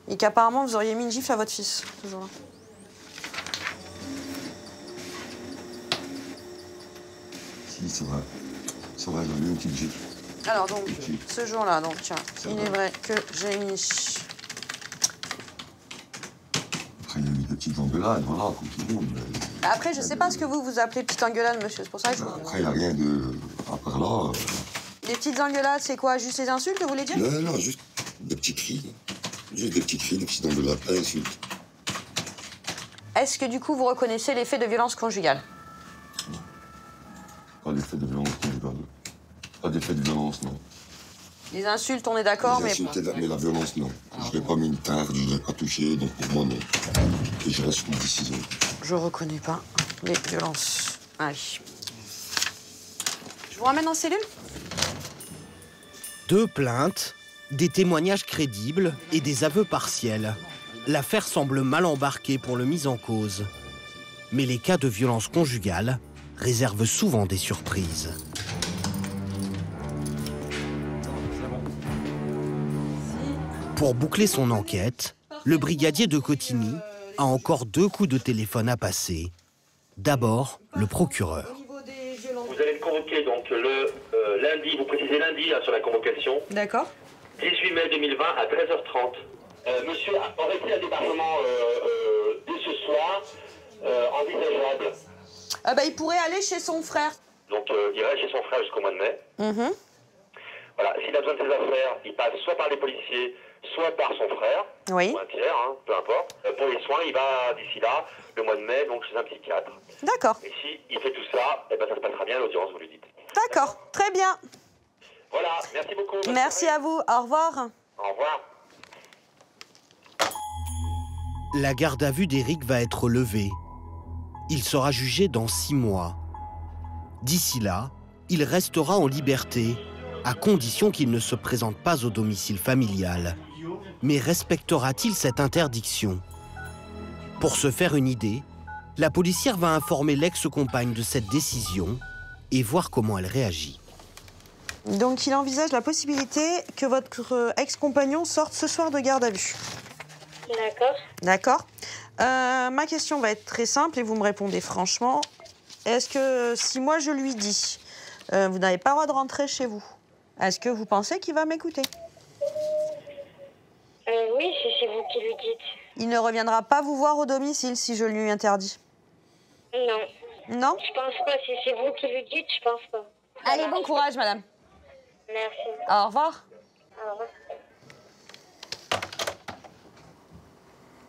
Et qu'apparemment, vous auriez mis une gifle à votre fils, ce jour-là. Si, c'est vrai. C'est vrai, j'ai mis une petite gifle. Alors, donc, ce jour-là, donc, tiens, il est vrai que j'ai mis... engueulade, voilà, comme tout le monde. Après, je sais pas ce que vous appelez petite engueulade, monsieur. C'est pour ça que je vous... Après, il n'y a rien de... À part là... Les petites engueulades, c'est quoi? Juste les insultes, vous voulez dire? Non, juste des petits cris. Juste des petits cris, des petites engueulades, pas d'insultes. Est-ce que du coup, vous reconnaissez les faits de violence conjugale? Pas des faits de violence conjugale. Pas des faits de violence, non. Les insultes, on est d'accord, mais... Mais la violence, non. Je n'ai pas mis une tarte, je n'ai pas touché, donc pour moi, non. Et je reste sur ma décision. Je reconnais pas les violences. Allez. Je vous ramène en cellule? 2 plaintes, des témoignages crédibles et des aveux partiels. L'affaire semble mal embarquée pour le mis en cause. Mais les cas de violence conjugale réservent souvent des surprises. Pour boucler son enquête, le brigadier de Cotigny a encore 2 coups de téléphone à passer. D'abord, le procureur. Vous allez le convoquer donc le lundi, vous précisez lundi là, sur la convocation. D'accord. 18 mai 2020 à 13h30. Monsieur, aurait-il un débarquement dès ce soir envisageable? Il pourrait aller chez son frère. Donc il irait chez son frère jusqu'au mois de mai. Voilà, s'il a besoin de ses affaires, il passe soit par les policiers, soit par son frère, oui. Ou un tiers, hein, peu importe. Pour les soins, il va d'ici là, le mois de mai, donc chez un psychiatre. D'accord. Et si il fait tout ça, eh ben, ça se passera bien à l'audience, vous lui dites. D'accord, très bien. Voilà, merci beaucoup. Merci à vous, au revoir. Au revoir. La garde à vue d'Éric va être levée. Il sera jugé dans 6 mois. D'ici là, il restera en liberté, à condition qu'il ne se présente pas au domicile familial. Mais respectera-t-il cette interdiction? Pour se faire une idée, la policière va informer l'ex-compagne de cette décision et voir comment elle réagit. Donc il envisage la possibilité que votre ex-compagnon sorte ce soir de garde à vue. D'accord. D'accord. Ma question va être très simple et vous me répondez franchement. Est-ce que si moi je lui dis vous n'avez pas le droit de rentrer chez vous, est-ce que vous pensez qu'il va m'écouter? Oui, si c'est vous qui lui dites. Il ne reviendra pas vous voir au domicile si je lui interdis? Non. Non? Je pense pas. Si c'est vous qui lui dites, je pense pas. Allez, bon courage, madame. Merci. Au revoir. Au revoir.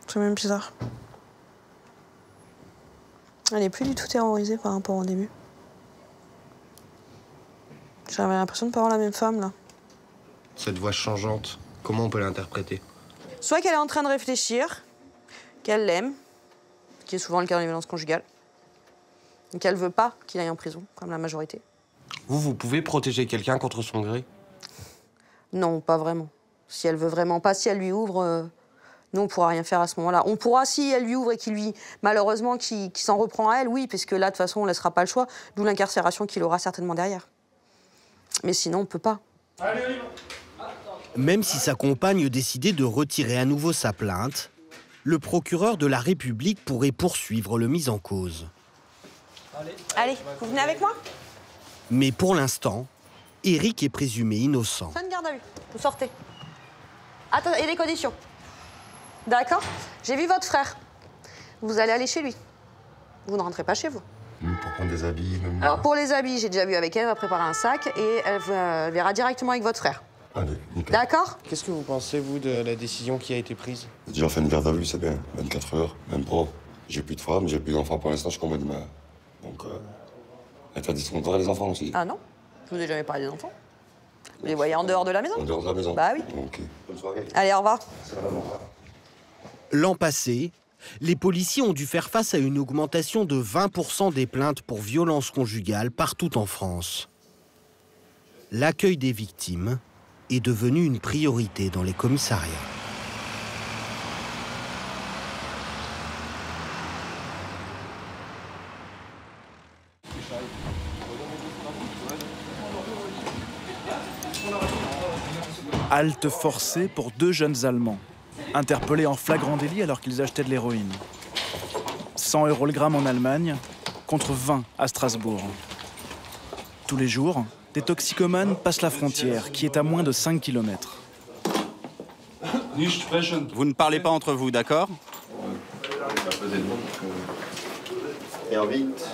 C'est même bizarre. Elle est plus du tout terrorisée par rapport au début. J'avais l'impression de pas voir la même femme, là. Cette voix changeante, comment on peut l'interpréter? Soit qu'elle est en train de réfléchir, qu'elle l'aime, ce qui est souvent le cas dans les violences conjugales, et qu'elle veut pas qu'il aille en prison, comme la majorité. Vous pouvez protéger quelqu'un contre son gré? Non, pas vraiment. Si elle veut vraiment pas, si elle lui ouvre, nous, on pourra rien faire à ce moment-là. On pourra, si elle lui ouvre et qu'il lui, malheureusement, qu'il s'en reprend à elle, oui, parce que là, de toute façon, on laissera pas le choix, d'où l'incarcération qu'il aura certainement derrière. Mais sinon, on peut pas. Allez, allez. Même si sa compagne décidait de retirer à nouveau sa plainte, le procureur de la République pourrait poursuivre le mis en cause. Allez, vous venez avec moi? Mais pour l'instant, Éric est présumé innocent. Fin de garde à vue. Vous sortez. Attends, et les conditions? D'accord? J'ai vu votre frère. Vous allez aller chez lui. Vous ne rentrez pas chez vous. Pour prendre des habits, même... Alors, pour les habits, j'ai déjà vu avec elle, elle va préparer un sac et elle verra directement avec votre frère. Allez, nickel. D'accord? Qu'est-ce que vous pensez, vous, de la décision qui a été prise? J'ai déjà fait une garde à vue, c'est bien. 24 heures, même pas. J'ai plus de femmes, j'ai plus d'enfants pour l'instant, je combats demain. Donc, interdiction de les enfants aussi. Ah non? Je vous ai jamais parlé des enfants. Vous les voyez en dehors de la maison? En dehors de la maison? Bah oui. Ok. Bonne soirée. Allez, au revoir. L'an passé, les policiers ont dû faire face à une augmentation de 20% des plaintes pour violences conjugales partout en France. L'accueil des victimes est devenu une priorité dans les commissariats. Halte forcée pour 2 jeunes Allemands, interpellés en flagrant délit alors qu'ils achetaient de l'héroïne. 100 € le gramme en Allemagne, contre 20 à Strasbourg. Tous les jours, des toxicomanes passent la frontière, qui est à moins de 5 km. Vous ne parlez pas entre vous, d'accord? Et en vite.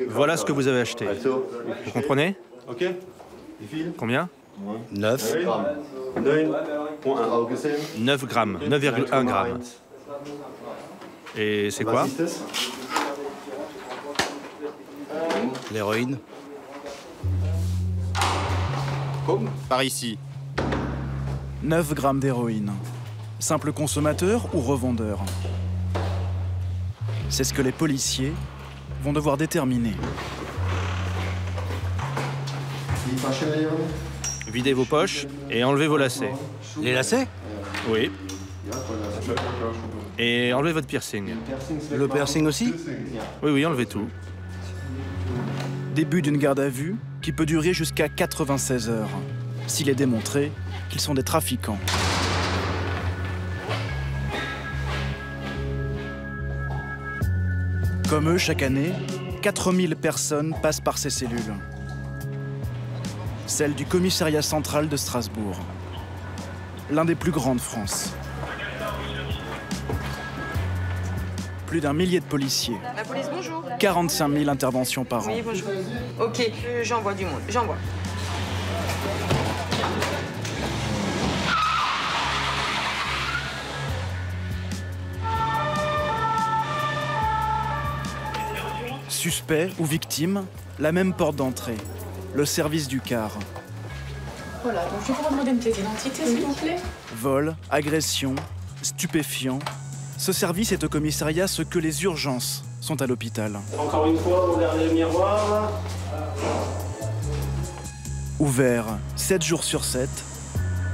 Voilà ce que vous avez acheté. Vous comprenez? Ok. Combien? 9. 9 grammes, 9,1 grammes. Et c'est quoi? L'héroïne. Par ici. 9 grammes d'héroïne. Simple consommateur ou revendeur? C'est ce que les policiers vont devoir déterminer. Videz vos poches et enlevez vos lacets. Les lacets? Oui. Et enlevez votre piercing. Le piercing aussi? Oui, oui, enlevez tout. Début d'une garde à vue qui peut durer jusqu'à 96 heures, s'il est démontré qu'ils sont des trafiquants. Comme eux, chaque année, 4000 personnes passent par ces cellules. Celle du commissariat central de Strasbourg, l'un des plus grands de France. Plus d'un millier de policiers. La police, bonjour. 45 000 interventions par an. Oui, bonjour. Ok, j'envoie du monde. J'envoie. Suspect ou victime, la même porte d'entrée, le service du car. Voilà, donc je vais vous demander une pièce d'identité, s'il vous plaît. Vol, agression, stupéfiants. Ce service est au commissariat ce que les urgences sont à l'hôpital. Encore une fois, regardez le miroir. Ouvert 7 jours sur 7,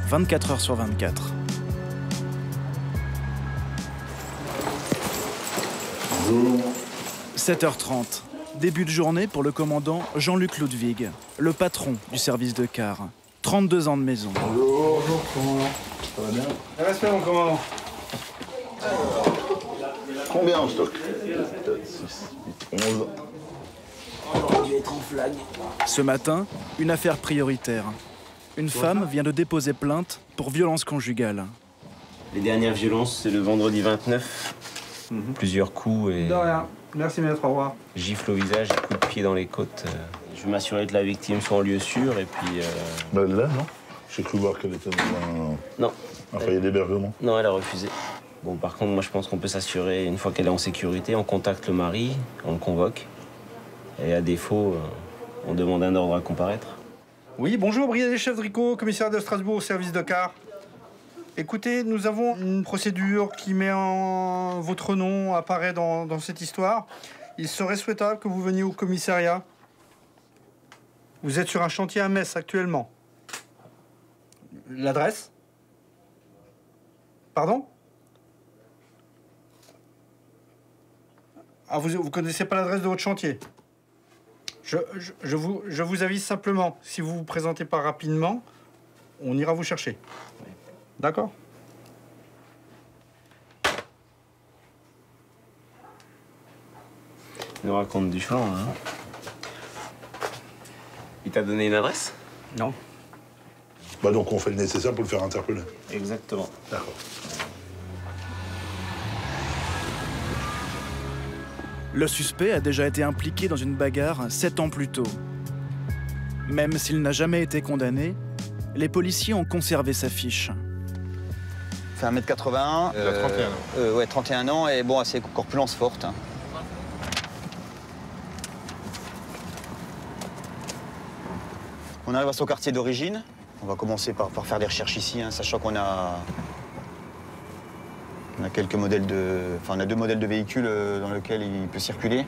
24 heures sur 24. Bonjour. 7h30, début de journée pour le commandant Jean-Luc Ludwig, le patron du service de car. 32 ans de maison. Bonjour. Bonjour, ça va bien? Respect, mon commandant. Combien en stock? 6, 8, 11. Ce matin, une affaire prioritaire. Une femme vient de déposer plainte pour violence conjugale. Les dernières violences, c'est le vendredi 29. Plusieurs coups et... De rien. Merci, maître. Au revoir. Gifle au visage, coup de pied dans les côtes. Je veux m'assurer que la victime soit en lieu sûr et puis... Bah là, non? J'ai cru voir qu'elle était dans Non. un foyer d'hébergement. Non, elle a refusé. Bon, par contre, moi, je pense qu'on peut s'assurer, une fois qu'elle est en sécurité, on contacte le mari, on le convoque. Et à défaut, on demande un ordre à comparaître. Oui, bonjour, brigadier chef Dricot, commissaire de Strasbourg, service de car. Écoutez, nous avons une procédure qui met en... votre nom apparaît dans cette histoire. Il serait souhaitable que vous veniez au commissariat. Vous êtes sur un chantier à Metz actuellement. L'adresse? Pardon? Ah, vous connaissez pas l'adresse de votre chantier? Je vous avise simplement, si vous vous présentez pas rapidement, on ira vous chercher. D'accord? Il nous raconte du flanc, hein. Il t'a donné une adresse? Non. Bah donc on fait le nécessaire pour le faire interpeller. Exactement. D'accord. Le suspect a déjà été impliqué dans une bagarre 7 ans plus tôt. Même s'il n'a jamais été condamné, les policiers ont conservé sa fiche. Fait 1m81. Il a 31 ans. Ouais, 31 ans et bon, assez corpulence forte. On arrive à son quartier d'origine. On va commencer par faire des recherches ici, hein, sachant qu'on a quelques modèles de... Enfin, on a 2 modèles de véhicules dans lesquels il peut circuler.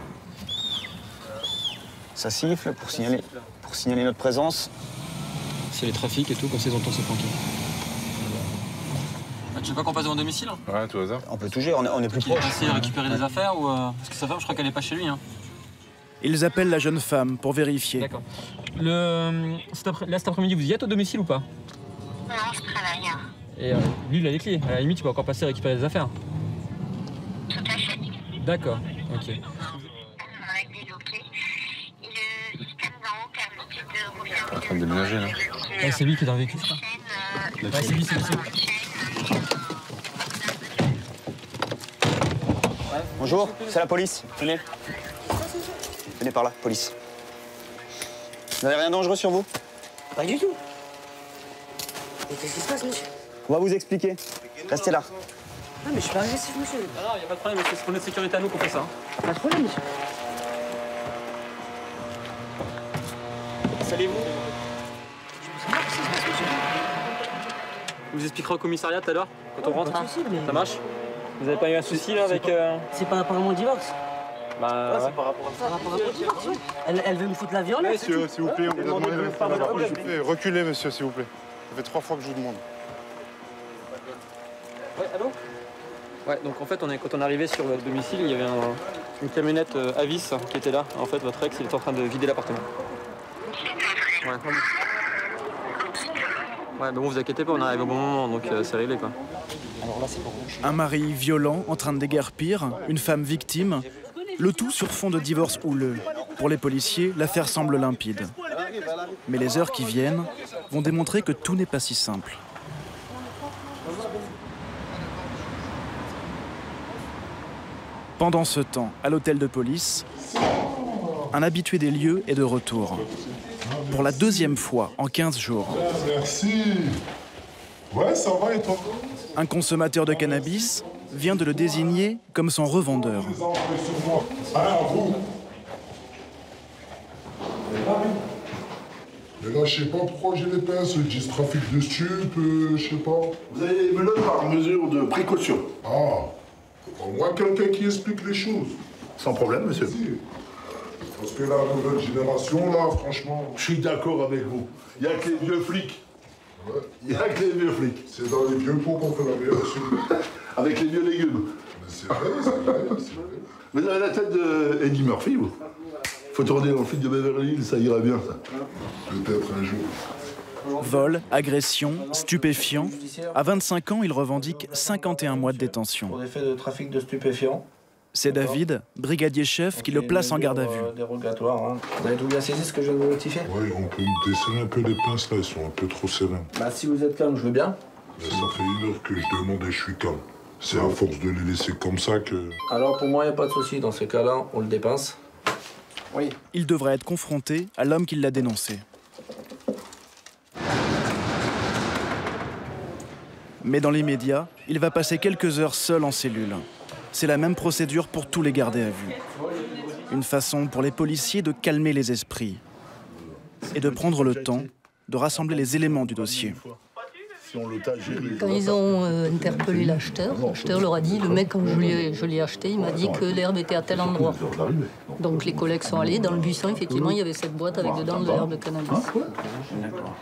Ça siffle pour signaler notre présence. C'est les trafics et tout, comme ça ils entendent se planquer. Tu veux pas qu'on passe devant domicile? Ouais, tout hasard. On peut tout gérer, on est plus proche. Essayer de récupérer des affaires ou... Parce que sa femme, je crois qu'elle est pas chez lui. Hein. Ils appellent la jeune femme pour vérifier. D'accord. Là, cet après-midi, vous y êtes au domicile ou pas? Non, je travaille. Et lui, il a les clés. À la limite, tu peux encore passer récupérer des affaires. Tout à fait. D'accord, ok. Avec des loquets. Et le système d'en haut permet de refaire... En train de déménager, là. Ouais, c'est lui qui est dans le véhicule, ça. Ouais, c'est lui, c'est lui. Bonjour, c'est la police. Venez. Venez par là, police. Vous n'avez rien de dangereux sur vous? Pas du tout. Mais qu'est-ce qui se passe, monsieur? On va vous expliquer. Restez là. Ah, mais je suis pas agressif, monsieur. Ah non, y a pas de problème, c'est pour notre sécurité à nous qu'on fait ça. Hein. Pas de problème, monsieur. Installez-vous. Je vous expliquerai au commissariat tout à l'heure, quand on rentre. Pas de souci, mais... Ça marche? Vous avez pas eu un souci là avec... C'est par rapport à mon divorce. Bah, c'est par rapport à ça. Par rapport à mon divorce, oui. Elle veut me foutre la violence. Monsieur, s'il vous plaît, on vous a demandé de faire la parole, s'il vous plaît. Reculez, monsieur, s'il vous plaît. Ça fait 3 fois que je vous demande. Ouais, allô? Ouais, donc en fait, quand on est arrivé sur votre domicile, il y avait une camionnette Avis qui était là. En fait, votre ex, il est en train de vider l'appartement. Ouais. Ouais, mais bon, vous inquiétez pas, on arrive au bon moment, donc c'est réglé, quoi. Alors là, c'est pour vous. Un mari violent en train de déguerpir, une femme victime, le tout sur fond de divorce houleux. Pour les policiers, l'affaire semble limpide. Mais les heures qui viennent vont démontrer que tout n'est pas si simple. Pendant ce temps, à l'hôtel de police, un habitué des lieux est de retour. Pour la 2e fois en 15 jours. Merci. Ouais, ça va et toi? Un consommateur de cannabis vient de le désigner comme son revendeur. Alors, vous. Mais là, je sais pas pourquoi j'ai les pinces, ils disent trafic de stupes, je sais pas. Vous avez des menottes par mesure de précaution. Ah, au moins quelqu'un qui explique les choses. Sans problème, monsieur. Parce que la nouvelle génération, là, franchement... Je suis d'accord avec vous. Il n'y a que les vieux flics. Ouais. Il n'y a que les vieux flics. C'est dans les vieux pots qu'on fait la meilleure soupe. Avec les vieux légumes. Mais c'est vrai, c'est vrai, c'est vrai. Vous avez la tête de Eddie Murphy, vous. Faut tourner dans le film de Beverly Hills, ça ira bien, ça. Peut-être un jour. Vol, agression, stupéfiant. À 25 ans, il revendique 51 mois de détention. Pour des faits de trafic de stupéfiants. C'est David, brigadier chef, qui le place en garde à vue. Dérogatoire, hein. Vous avez tout bien saisi ce que je viens de vous rectifier? Oui, on peut me desserrer un peu les pinces là, ils sont un peu trop sereins. Bah si vous êtes calme, je veux bien. Mais ça fait 1 heure que je demande et je suis calme. C'est à force de les laisser comme ça que... Alors pour moi, il n'y a pas de souci. Dans ces cas-là, on le dépince. Oui. Il devrait être confronté à l'homme qui l'a dénoncé. Mais dans les médias, il va passer quelques heures seul en cellule. C'est la même procédure pour tous les gardés à vue. Une façon pour les policiers de calmer les esprits et de prendre le temps de rassembler les éléments du dossier. Quand ils ont interpellé l'acheteur leur a dit, le mec, quand je l'ai acheté, il m'a dit que l'herbe était à tel endroit. Donc les collègues sont allés, dans le buisson, effectivement, il y avait cette boîte avec dedans de l'herbe de cannabis.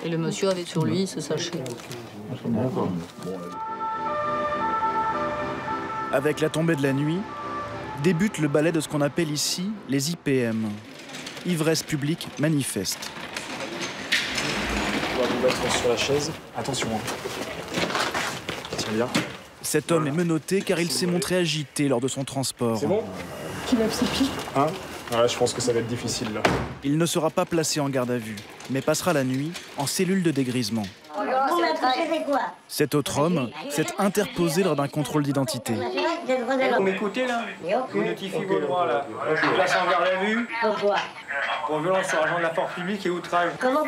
Et le monsieur avait sur lui ce sachet. Avec la tombée de la nuit, débute le ballet de ce qu'on appelle ici les IPM, ivresse publique manifeste. On va vous mettre sur la chaise. Attention. Tiens bien. Cet homme est menotté car il s'est montré agité lors de son transport. C'est bon? Qui lève ses pieds? Hein? Ouais, je pense que ça va être difficile là. Il ne sera pas placé en garde à vue, mais passera la nuit en cellule de dégrisement. Cet autre homme s'est interposé lors d'un contrôle d'identité. Vous m'écoutez là? Je vous notifie vos droits là. Je vous place en garde à vue. Pourquoi? Pour violence sur agent de la force publique et outrage. Comment?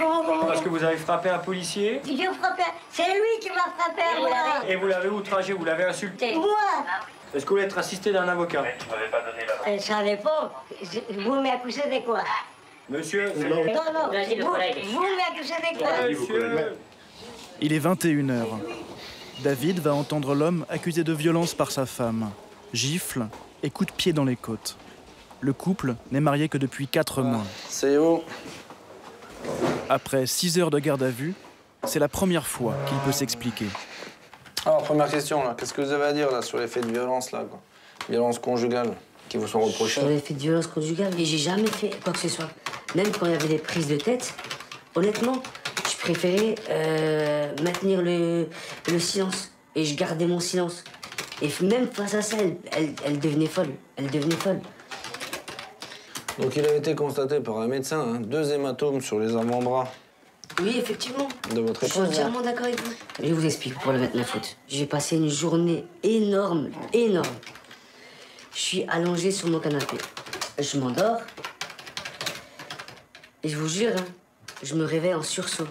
Parce que vous avez frappé un policier. C'est lui qui m'a frappé. Et vous l'avez outragé, vous l'avez insulté. Moi? Est-ce que vous voulez être assisté d'un avocat? Ça dépend. Vous m'accusez de quoi? Monsieur, non, vous m'accusez de quoi? Monsieur. Il est 21h. David va entendre l'homme accusé de violence par sa femme. Gifle et coup de pied dans les côtes. Le couple n'est marié que depuis 4 mois. C'est où? Après 6 heures de garde à vue, c'est la première fois qu'il peut s'expliquer. Alors, première question, là. Qu'est-ce que vous avez à dire là, sur les faits de violence, là, quoi? Violence conjugale, qui vous sont reprochés? Sur les faits de violence conjugale, mais j'ai jamais fait quoi que ce soit. Même quand il y avait des prises de tête, honnêtement, je préférais maintenir le silence. Et je gardais mon silence. Et même face à ça, elle devenait folle. Elle devenait folle. Donc il a été constaté par un médecin, hein, 2 hématomes sur les avant-bras. Oui, effectivement. De votre épouse. Je suis entièrement d'accord avec vous. Je vous explique pour le mettre la faute. J'ai passé une journée énorme, énorme. Je suis allongée sur mon canapé. Je m'endors. Et je vous jure, hein, je me réveille en sursaut.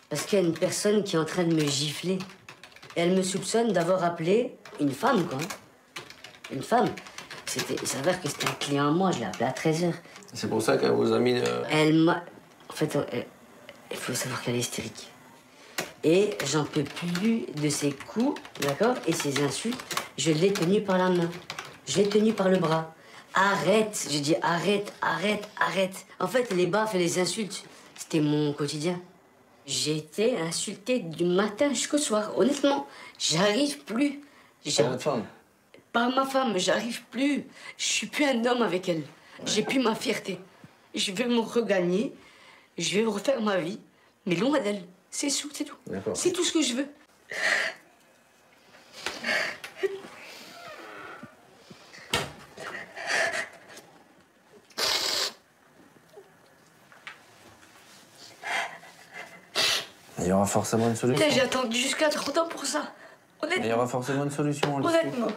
Parce qu'il y a une personne qui est en train de me gifler. Et elle me soupçonne d'avoir appelé une femme, quoi. Une femme. Il s'avère que c'était un client à moi, je l'ai appelé à 13h. C'est pour ça qu'elle vous a mis... Elle m'a... En fait, il faut savoir qu'elle est hystérique. Et j'en peux plus de ses coups, d'accord? Et ses insultes. Je l'ai tenue par la main. Je l'ai tenue par le bras. Arrête! Je dis arrête, arrête, arrête. En fait, les baffes et les insultes, c'était mon quotidien. J'ai été insultée du matin jusqu'au soir. Honnêtement, j'arrive plus. Par votre femme? Par ma femme, j'arrive plus. Je suis plus un homme avec elle. J'ai plus ma fierté. Je vais me regagner. Je vais refaire ma vie. Mais loin d'elle. C'est tout, c'est tout. C'est tout ce que je veux. Il y aura forcément une solution. J'ai attendu jusqu'à 30 ans pour ça. Honnêtement. Il y aura forcément une solution. Honnêtement.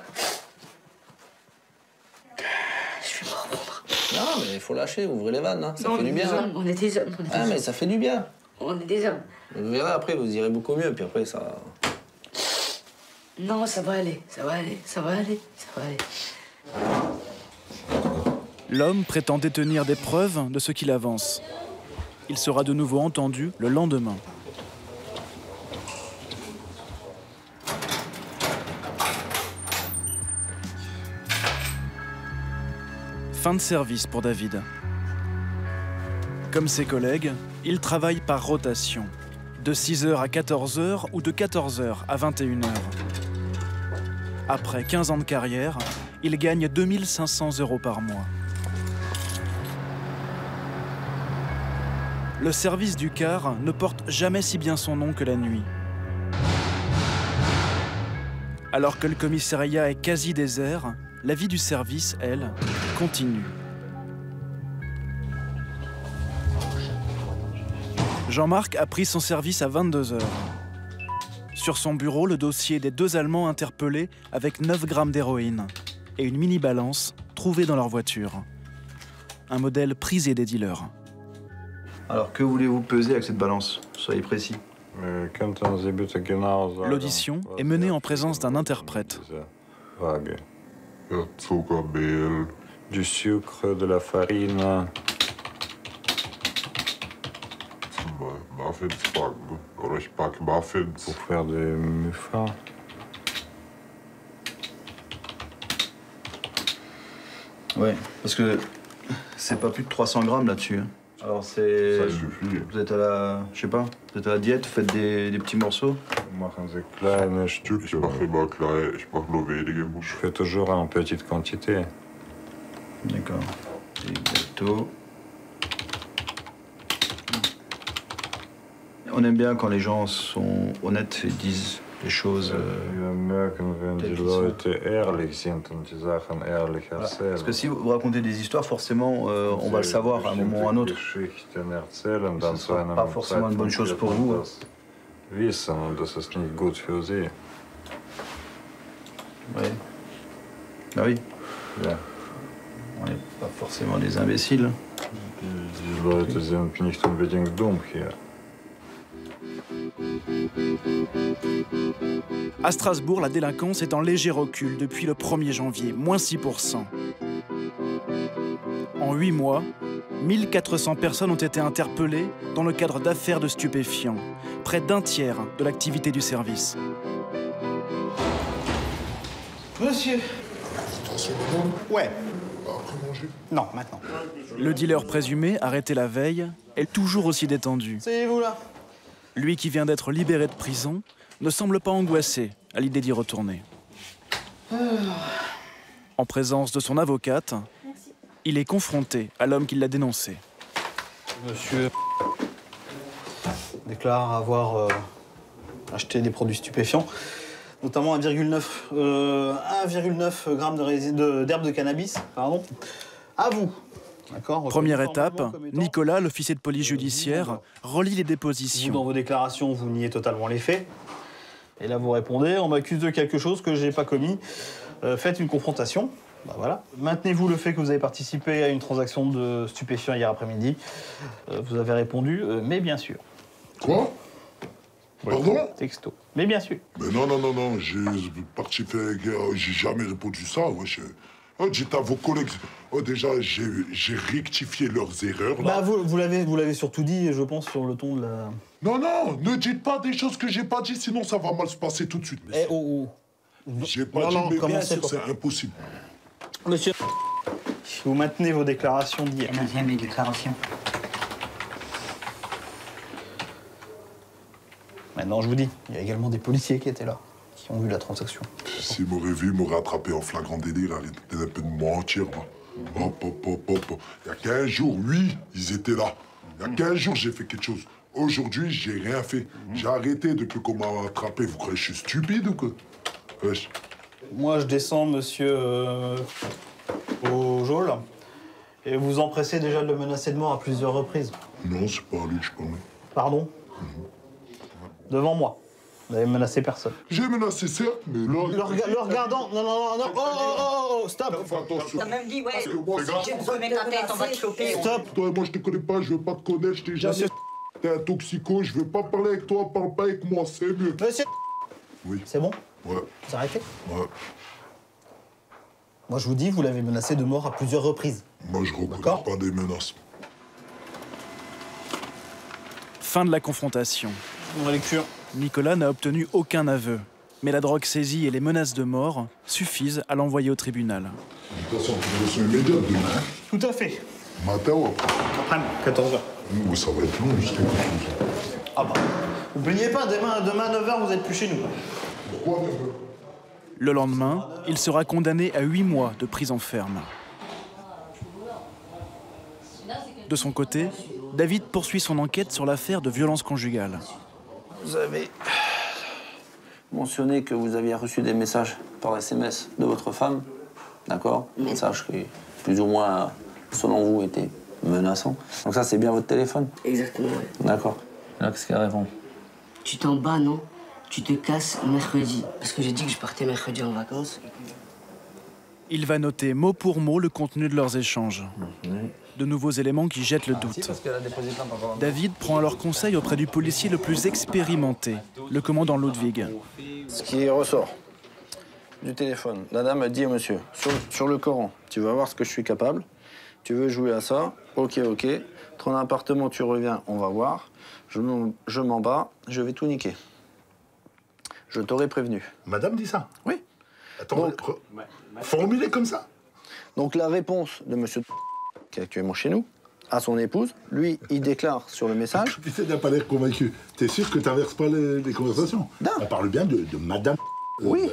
Je vais me reprendre. Non, mais il faut lâcher, ouvrez les vannes, hein. Ça non, fait du bien. Hommes. On est des hommes. Ah, mais ça fait du bien. On est des hommes. Vous verrez après, vous irez beaucoup mieux, puis après, ça... Non, ça va aller, ça va aller, ça va aller, ça va aller. L'homme prétend détenir des preuves de ce qu'il avance. Il sera de nouveau entendu le lendemain. Fin de service pour David. Comme ses collègues, il travaille par rotation, de 6h à 14h ou de 14h à 21h. Après 15 ans de carrière, il gagne 2 500 € par mois. Le service du car ne porte jamais si bien son nom que la nuit. Alors que le commissariat est quasi désert, la vie du service, elle, continue. Jean-Marc a pris son service à 22h. Sur son bureau, le dossier des 2 Allemands interpellés avec 9 grammes d'héroïne et une mini-balance trouvée dans leur voiture. Un modèle prisé des dealers. Alors, que voulez-vous peser avec cette balance? Soyez précis. L'audition est menée en présence d'un interprète. Du sucre, de la farine. Pour faire des muffins. Ouais, parce que c'est pas plus de 300 grammes là-dessus. Hein. Alors c'est... Ça suffit. Vous êtes à la... je sais pas, vous êtes à la diète, vous faites des petits morceaux. Je fais toujours en petite quantité. D'accord. Des gâteaux. On aime bien quand les gens sont honnêtes et disent les choses. Voilà. Parce que si vous racontez des histoires, forcément, on va le savoir à un moment ou à un autre. Ce n'est pas forcément une bonne chose pour vous. Oui. Ah oui. On n'est pas forcément des imbéciles. À Strasbourg, la délinquance est en léger recul depuis le 1er janvier, moins 6%. En 8 mois, 1400 personnes ont été interpellées dans le cadre d'affaires de stupéfiants, près d'un tiers de l'activité du service. Monsieur. Ouais. Non, maintenant. Le dealer présumé, arrêté la veille, est toujours aussi détendu. C'est vous là. Lui qui vient d'être libéré de prison ne semble pas angoissé à l'idée d'y retourner. En présence de son avocate, il est confronté à l'homme qui l'a dénoncé. Monsieur déclare avoir acheté des produits stupéfiants, notamment 1,9 g d'herbe de cannabis. Pardon. À vous. Première étape, Nicolas, l'officier de police judiciaire, relie les dépositions. Vous, dans vos déclarations, vous niez totalement les faits. Et là, vous répondez, on m'accuse de quelque chose que j'ai pas commis. Faites une confrontation. Bah voilà. Maintenez-vous le fait que vous avez participé à une transaction de stupéfiants hier après-midi. Vous avez répondu, mais bien sûr. Quoi? Pardon? Texto. Mais bien sûr. Mais non, j'ai participé, j'ai jamais répondu ça, wesh. J'étais à vos collègues. Déjà, j'ai rectifié leurs erreurs, là. Bah, vous l'avez surtout dit, je pense, sur le ton de la... Non, ne dites pas des choses que j'ai pas dit, sinon ça va mal se passer tout de suite. Eh, oh. J'ai pas dit, mais bien sûr, c'est impossible. Monsieur, vous maintenez vos déclarations d'hier. Je maintiens mes déclarations. Maintenant, je vous dis, il y a également des policiers qui étaient là, qui ont vu la transaction. S'ils m'auraient vu, ils m'auraient attrapé en flagrant délit, là, ils un peu de mentir, là. Hop. Il y a 15 jours, oui, ils étaient là. Il y a 15 jours, j'ai fait quelque chose. Aujourd'hui, j'ai rien fait. J'ai arrêté depuis qu'on m'a attrapé. Vous croyez que je suis stupide ou quoi? Wesh. Moi, je descends, monsieur, au geôle, et vous empressez déjà de le menacer de mort à plusieurs reprises. Non, c'est pas lui que je connais. Pardon? Devant moi. Vous n'avez menacé personne. J'ai menacé, certes, mais là... Le regardant... Non. Oh, stop. T'as même dit, ouais, si tu me remets ta tête, on va te choper. Stop. Toi, moi, je te connais pas, je veux pas te connaître, je t'ai jamais... T'es un toxico, je veux pas parler avec toi, parle pas avec moi, c'est mieux. Monsieur... Oui. C'est bon? Ouais. Vous arrêtez? Ouais. Moi, je vous dis, vous l'avez menacé de mort à plusieurs reprises. Moi, je reconnais pas des menaces. Fin de la confrontation. Mon lecture. Nicolas n'a obtenu aucun aveu. Mais la drogue saisie et les menaces de mort suffisent à l'envoyer au tribunal. De toute façon, publication immédiate demain. Tout à fait. Matin ou après? Après, 14h. Oui, ça va être long jusqu'à quelque chose. Ah bah, vous plaignez pas, demain à 9h, vous êtes plus chez nous. Pourquoi 9h? Le lendemain, il sera condamné à 8 mois de prison ferme. De son côté, David poursuit son enquête sur l'affaire de violence conjugale. Vous avez mentionné que vous aviez reçu des messages par SMS de votre femme, d'accord? Messages qui, plus ou moins, selon vous, étaient menaçants. Donc ça, c'est bien votre téléphone? Exactement, oui. D'accord. Là, qu'est-ce qu'elle répond? Tu t'en bats, non? Tu te casses mercredi. Parce que j'ai dit que je partais mercredi en vacances. Il va noter mot pour mot le contenu de leurs échanges. De nouveaux éléments qui jettent le doute. David prend alors conseil auprès du policier le plus expérimenté, le commandant Ludwig. Ce qui ressort du téléphone, la dame a dit au monsieur, sur le Coran, tu vas voir ce que je suis capable, tu veux jouer à ça, ok, ton appartement, tu reviens, on va voir, je m'en bats, je vais tout niquer. Je t'aurais prévenu. Madame dit ça? Oui. Attends, formulé comme ça? Donc la réponse de monsieur qui est actuellement chez nous, à son épouse, lui, il déclare sur le message... Tu sais, t'as pas l'air convaincu. T'es sûr que t'inverses pas les conversations? Non. Elle parle bien de madame... Oui.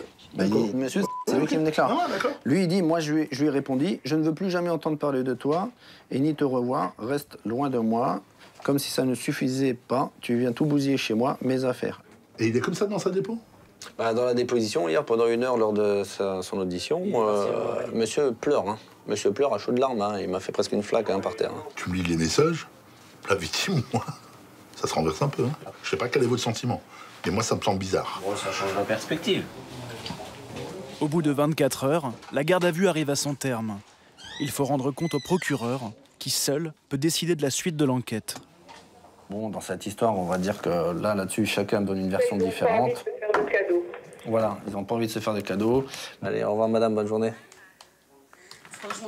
Monsieur, c'est lui qui me déclare. Ah, d'accord. Lui, il dit, moi, je lui ai répondu, je ne veux plus jamais entendre parler de toi et ni te revoir, reste loin de moi. Comme si ça ne suffisait pas, tu viens tout bousiller chez moi, mes affaires. Et il est comme ça dans sa dépôt? Dans la déposition, hier, pendant 1 heure, lors de son audition, monsieur pleure. Hein. Monsieur pleure à chaudes larmes. Hein. Il m'a fait presque une flaque par terre. Hein. Tu me lis les messages? La victime, moi, ça se renverse un peu. Hein. Je sais pas quel est votre sentiment, mais moi, ça me semble bizarre. Bon, ça change la perspective. Au bout de 24 heures, la garde à vue arrive à son terme. Il faut rendre compte au procureur, qui seul peut décider de la suite de l'enquête. Bon, dans cette histoire, on va dire que là-dessus, chacun donne une version différente. Voilà, ils n'ont pas envie de se faire des cadeaux. Allez, au revoir, madame, bonne journée. Franchement,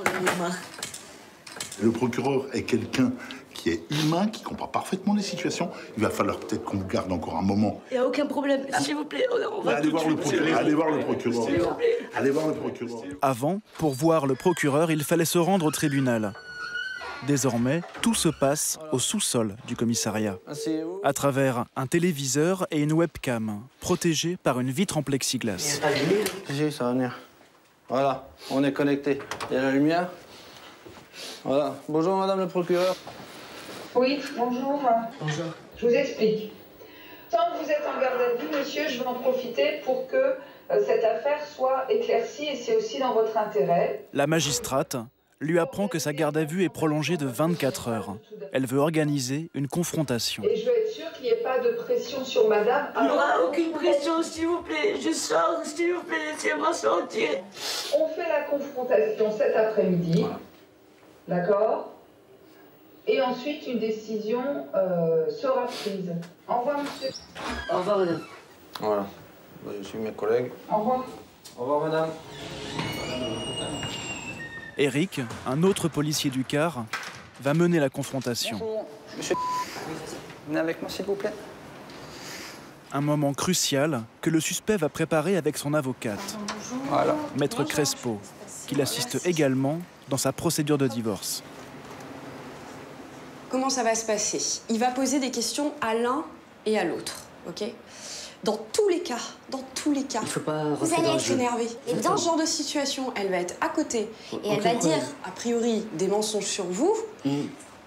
le Le procureur est quelqu'un qui est humain, qui comprend parfaitement les situations. Il va falloir peut-être qu'on garde encore un moment. Il n'y a aucun problème, s'il vous plaît, on va allez voir le procureur. Allez voir le procureur. Allez voir le procureur. Avant, pour voir le procureur, il fallait se rendre au tribunal. Désormais, tout se passe au sous-sol du commissariat, à travers un téléviseur et une webcam, protégés par une vitre en plexiglas. Si, ça va venir. Voilà, on est connecté. Il y a la lumière. Voilà. Bonjour, madame le procureur. Oui, bonjour. Bonjour. Je vous explique. Tant que vous êtes en garde à vue, monsieur, je vais en profiter pour que cette affaire soit éclaircie et c'est aussi dans votre intérêt. La magistrate lui apprend que sa garde à vue est prolongée de 24 heures. Elle veut organiser une confrontation. Et je veux être sûre qu'il n'y ait pas de pression sur madame. Il n'y aura aucune pression, s'il vous plaît. Je sors, s'il vous plaît, laissez-moi sortir. On fait la confrontation cet après-midi. D'accord? Et ensuite, une décision sera prise. Au revoir, monsieur. Au revoir, madame. Voilà. Je suis mes collègues. Au revoir. Au revoir, madame. Eric, un autre policier du car, va mener la confrontation. Bonjour, monsieur. Venez avec moi, s'il vous plaît. Un moment crucial que le suspect va préparer avec son avocate, voilà. Maître Crespo, qui l'assiste également dans sa procédure de divorce. Comment ça va se passer? Il va poser des questions à l'un et à l'autre, ok? Dans tous les cas, il faut pas vous allez être énervé. Et dans ce genre de situation, elle va être à côté et elle va dire, a priori, des mensonges sur vous.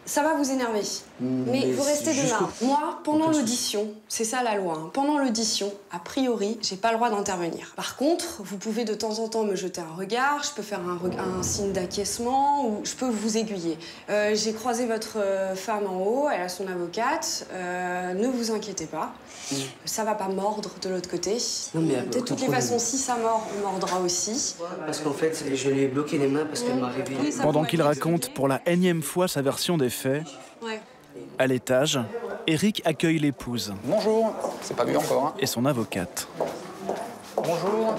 Ça va vous énerver. Mais vous restez de là. Moi, pendant l'audition, c'est ça la loi, hein. Pendant l'audition, a priori, j'ai pas le droit d'intervenir. Par contre, vous pouvez de temps en temps me jeter un regard, je peux faire un signe d'acquiescement ou je peux vous aiguiller. J'ai croisé votre femme en haut, elle a son avocate. Ne vous inquiétez pas. Ça va pas mordre de l'autre côté. De toutes les façons, si ça mord, on mordra aussi. Parce qu'en fait, je lui ai bloqué les mains parce qu'elle m'a réveillé. Pendant qu'il raconte pour la énième fois sa version des faits, à l'étage, Eric accueille l'épouse. Bonjour, c'est pas vu encore. Hein. Et son avocate. Bonjour.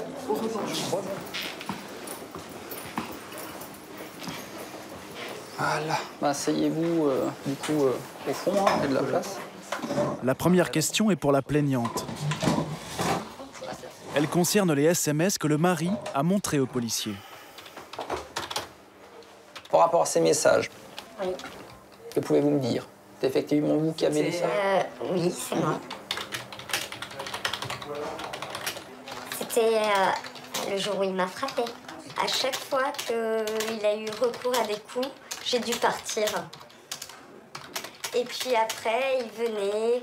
Voilà, bah, asseyez-vous du coup au fond, hein, il y a de la place. La première question est pour la plaignante. Elle concerne les SMS que le mari a montrés aux policiers. Par rapport à ces messages, que pouvez-vous me dire? C'est effectivement vous qui avez dit ça? Oui, c'est moi. C'était le jour où il m'a frappée. À chaque fois qu'il a eu recours à des coups, j'ai dû partir. Et puis après, il venait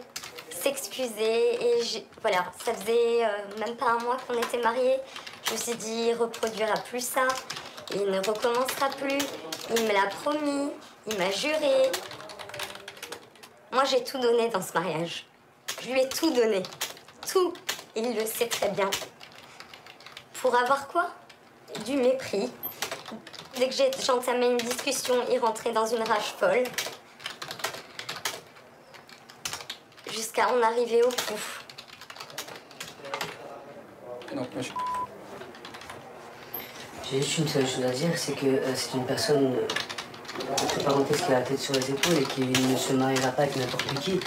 s'excuser et voilà, ça faisait même pas un mois qu'on était mariés. Je me suis dit, il reproduira plus ça, il ne recommencera plus. Il me l'a promis, il m'a juré. Moi, j'ai tout donné dans ce mariage. Je lui ai tout donné. Tout. Et il le sait très bien. Pour avoir quoi? Du mépris. Dès que j'entamais une discussion, il rentrait dans une rage folle. Jusqu'à en arriver au bout. Donc, monsieur... J'ai juste une seule chose à dire, c'est que c'est une personne, entre parenthèses, qui a la tête sur les épaules et qui ne se mariera pas avec n'importe qui.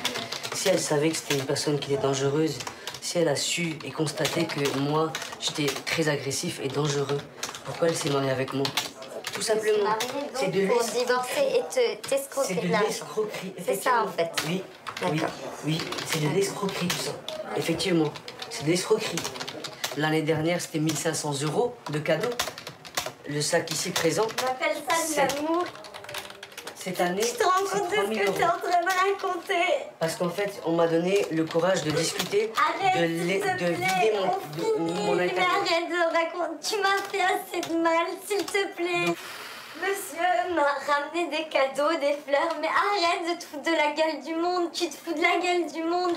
Si elle savait que c'était une personne qui était dangereuse, si elle a su et constaté que moi, j'étais très agressif et dangereux, pourquoi elle s'est mariée avec moi? Tout simplement. C'est de pour divorcer et t'escroquer de l'argent. L'escroquerie. C'est ça, en fait. Oui, oui, c'est de l'escroquerie, tout ça. Effectivement, c'est de l'escroquerie. L'année dernière, c'était 1 500 € de cadeaux. Le sac ici présent. On appelle ça de l'amour. Cette année, tu te rends compte de ce que tu es en train de raconter? Parce qu'en fait, on m'a donné le courage de discuter, arrête, de vider mon mais arrête de raconter. Tu m'as fait assez de mal, s'il te plaît. Monsieur m'a ramené des cadeaux, des fleurs, mais arrête de te foutre de la gueule du monde. Tu te fous de la gueule du monde.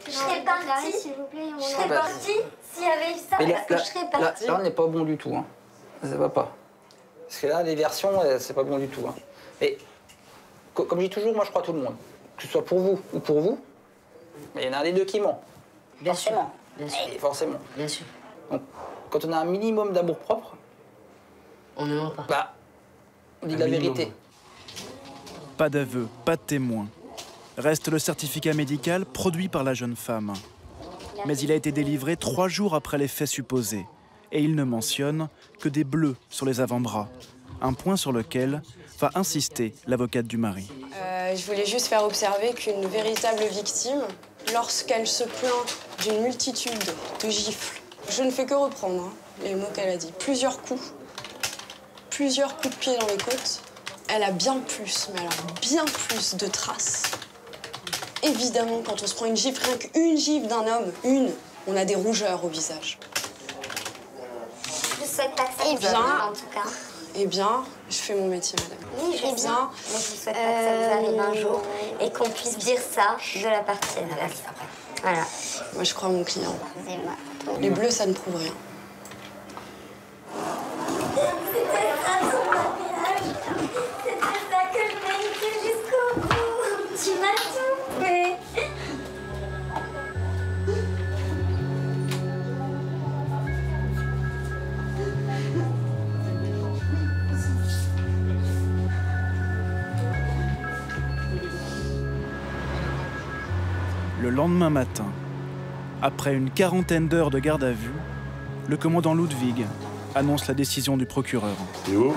Je serais partie, s'il vous plaît. Je serais partie s'il y avait eu ça, parce que je serais partie. Là, on n'est pas bon du tout. Hein. Ça va pas. Parce que là, les versions, c'est pas bon du tout. Hein. Mais, comme je dis toujours, moi, je crois tout le monde. Que ce soit pour vous ou pour vous, mais il y en a un des deux qui ment. Bien sûr. Bien sûr. Et forcément. Bien sûr. Donc, quand on a un minimum d'amour-propre... On ne ment pas. Bah, on dit la vérité. Pas d'aveu, pas de témoin. Reste le certificat médical produit par la jeune femme. Mais il a été délivré 3 jours après les faits supposés. Et il ne mentionne que des bleus sur les avant-bras. Un point sur lequel va insister l'avocate du mari. Je voulais juste faire observer qu'une véritable victime, lorsqu'elle se plaint d'une multitude de gifles, je ne fais que reprendre les mots qu'elle a dit. Plusieurs coups de pied dans les côtes. Elle a bien plus, mais alors bien plus de traces. Évidemment, quand on se prend une gifle, rien qu'une gifle d'un homme, on a des rougeurs au visage. Je souhaite pas que ça en tout cas. Eh bien, je fais mon métier, madame. Oui, je sais bien. Mais je souhaite pas que ça vous arrive un jour et qu'on puisse dire ça de la partie adverse. Voilà. Moi, je crois à mon client. Les bleus, ça ne prouve rien. C'était ça que je méritais jusqu'au bout. Tu m'as tout fait. Le lendemain matin, après une quarantaine d'heures de garde à vue, le commandant Ludwig annonce la décision du procureur. Théo.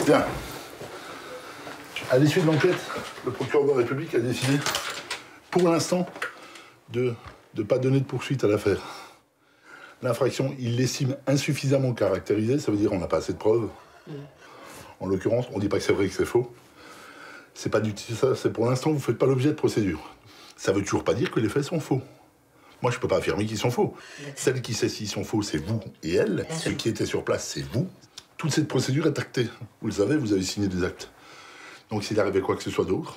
Bien. À l'issue de l'enquête, le procureur de la République a décidé, pour l'instant, de ne pas donner de poursuite à l'affaire. L'infraction, il l'estime insuffisamment caractérisée, ça veut dire qu'on n'a pas assez de preuves. En l'occurrence, on ne dit pas que c'est vrai que c'est faux. C'est pas du tout ça, c'est pour l'instant, vous ne faites pas l'objet de procédure. Ça veut toujours pas dire que les faits sont faux. Moi, je peux pas affirmer qu'ils sont faux. Celle qui sait s'ils sont faux, c'est vous et elle. Ceux qui étaient sur place, c'est vous. Toute cette procédure est actée. Vous le savez, vous avez signé des actes. Donc s'il arrivait quoi que ce soit d'autre,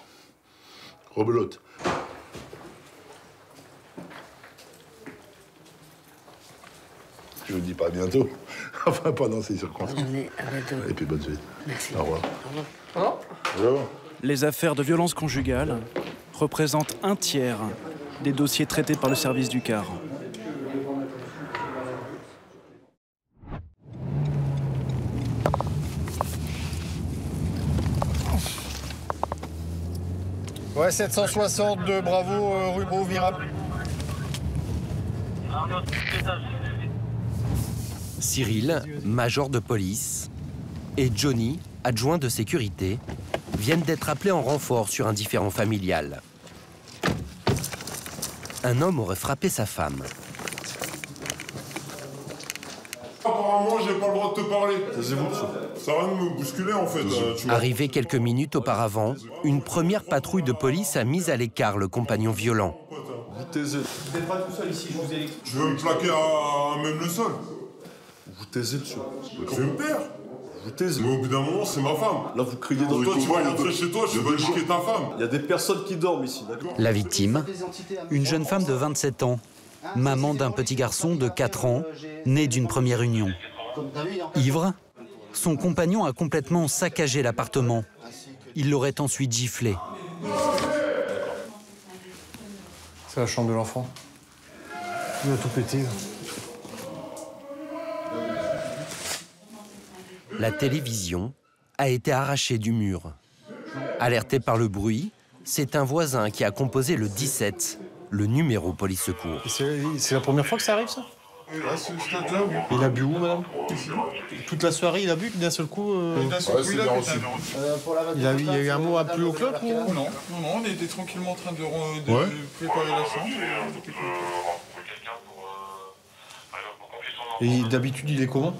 rebelote. Je vous dis pas à bientôt. Enfin, pas dans ces circonstances. Et puis bonne suite. Merci. Au revoir. Au revoir. Au revoir. Les affaires de violence conjugale représentent un tiers des dossiers traités par le service du CAR. Ouais, 762, bravo, rue Beauvirable. Cyril, major de police, et Johnny, adjoint de sécurité, viennent d'être appelés en renfort sur un différend familial. Un homme aurait frappé sa femme. Apparemment, j'ai pas le droit de te parler. Ça va me bousculer, en fait. Arrivé quelques minutes auparavant, une première patrouille de police a mis à l'écart le compagnon violent. Vous taisez. Vous n'êtes pas tout seul ici, je vous ai... Je veux me plaquer à même le sol. Vous taisez, monsieur. Je vais me taire. Vous taisez. Mais au bout d'un moment, c'est ma femme. Là, vous criez dans toi, tu vas rentrer chez toi, je vais niquer ta femme. Il y a des personnes qui dorment ici, d'accord? La victime, une jeune femme de 27 ans, maman d'un petit garçon de 4 ans, né d'une première union. Ivre, son compagnon a complètement saccagé l'appartement. Il l'aurait ensuite giflé. C'est la chambre de l'enfant. Il a tout pété. La télévision a été arrachée du mur. Alerté par le bruit, c'est un voisin qui a composé le 17, le numéro police secours. C'est la première fois que ça arrive, ça? À ce stade-là, oui. Il a bu où, madame? Toute la soirée, il a bu d'un seul coup D'un seul coup, il a pété. Il y a eu un mot à plus haut clope ou... Non, on était tranquillement en train de préparer la chambre. Et d'habitude, il est comment?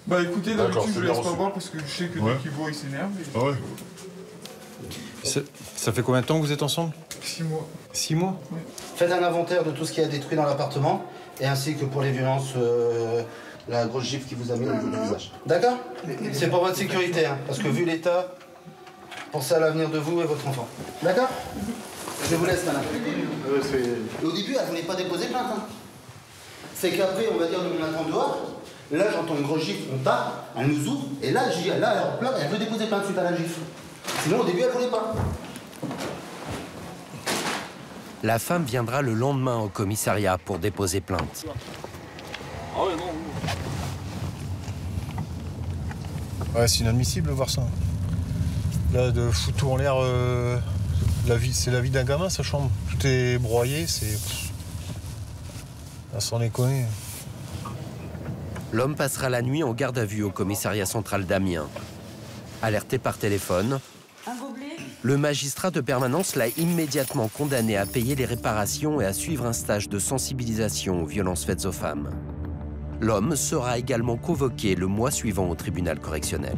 Bah écoutez, d'habitude, je laisse pas voir parce que je sais que dès qu'il voit, il s'énerve. Ouais. Ça fait combien de temps que vous êtes ensemble? 6 mois. 6 mois? Oui. Faites un inventaire de tout ce qui a détruit dans l'appartement, et ainsi que pour les violences, la grosse gifle qui vous a mis au niveau du visage. D'accord? C'est pour votre sécurité, hein, parce que vu l'état, pensez à l'avenir de vous et votre enfant. D'accord? Je vous laisse, madame. Au début, elle ne voulait pas déposer plainte. Hein. C'est qu'après, on va dire, on attend dehors. Là, j'entends une grosse gifle, on tape, elle nous ouvre, et là, elle pleure, elle veut déposer plainte suite à la gifle. Sinon, au début, elle ne voulait pas. La femme viendra le lendemain au commissariat pour déposer plainte. Ouais, c'est inadmissible de voir ça. Là, de foutre tout en l'air, c'est la vie d'un gamin, sa chambre. Tout est broyé, c'est... Là, sans déconner. L'homme passera la nuit en garde à vue au commissariat central d'Amiens. Alerté par téléphone, le magistrat de permanence l'a immédiatement condamné à payer les réparations et à suivre un stage de sensibilisation aux violences faites aux femmes. L'homme sera également convoqué le mois suivant au tribunal correctionnel.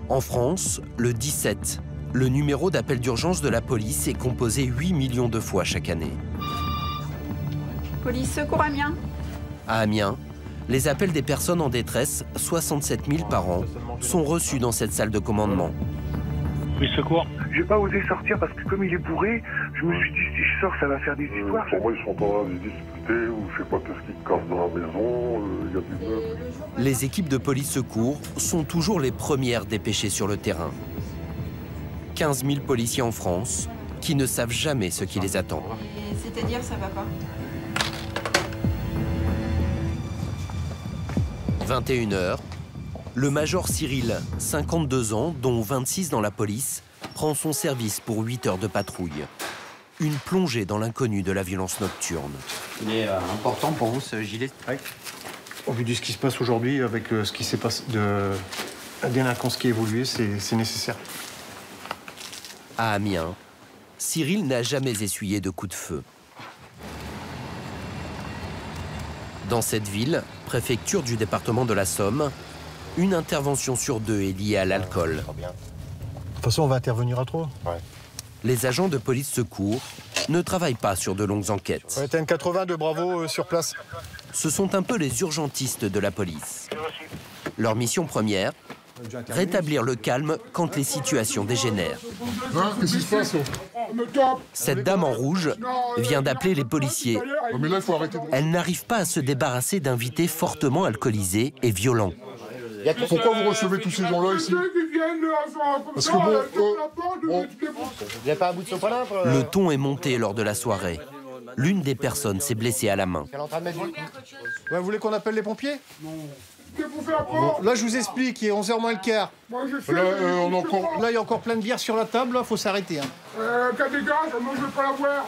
En France, le 17, le numéro d'appel d'urgence de la police est composé 8 millions de fois chaque année. Police secours Amiens. À Amiens, les appels des personnes en détresse, 67 000 par an, sont reçus dans cette salle de commandement. Oui, secours. J'ai pas osé sortir parce que comme il est bourré, je me suis dit si je sors, ça va faire des histoires. Pour moi, ils sont en train de discuter ou je sais pas qu'est-ce qu'ils cassent dans la maison. Il y a des meubles. Les équipes de police secours sont toujours les premières dépêchées sur le terrain. 15 000 policiers en France qui ne savent jamais ce qui les attend. C'est-à-dire, ça va pas? 21h, le major Cyril, 52 ans, dont 26 dans la police, prend son service pour 8 heures de patrouille. Une plongée dans l'inconnu de la violence nocturne. Il est important pour vous, ce gilet? Oui. Au vu de ce qui se passe aujourd'hui, avec ce qui s'est passé, de la délinquance qui a évolué, c'est nécessaire. À Amiens, Cyril n'a jamais essuyé de coups de feu. Dans cette ville, préfecture du département de la Somme, une intervention sur 2 est liée à l'alcool. De toute façon, on va intervenir à 3. Ouais. Les agents de police secours ne travaillent pas sur de longues enquêtes. Ouais, t'as une 80 de Bravo sur place. Ce sont un peu les urgentistes de la police. Leur mission première, rétablir le calme quand les situations dégénèrent. Hein, qu'est-ce qui se passe? Cette dame en rouge vient d'appeler les policiers. Mais là, il faut arrêter. Elle n'arrive pas à se débarrasser d'invités fortement alcoolisés et violents. Pourquoi vous recevez tous ces gens-là ici? Parce que bon, Il n'y a pas un bout de sopalin? Le ton est monté lors de la soirée. L'une des personnes s'est blessée à la main. Ouais, vous voulez qu'on appelle les pompiers? Bon, là, je vous explique, il est 11h moins le quart. Là, il y a encore plein de bières sur la table, là, faut s'arrêter. Qu'à des gars, moi je vais pas la boire.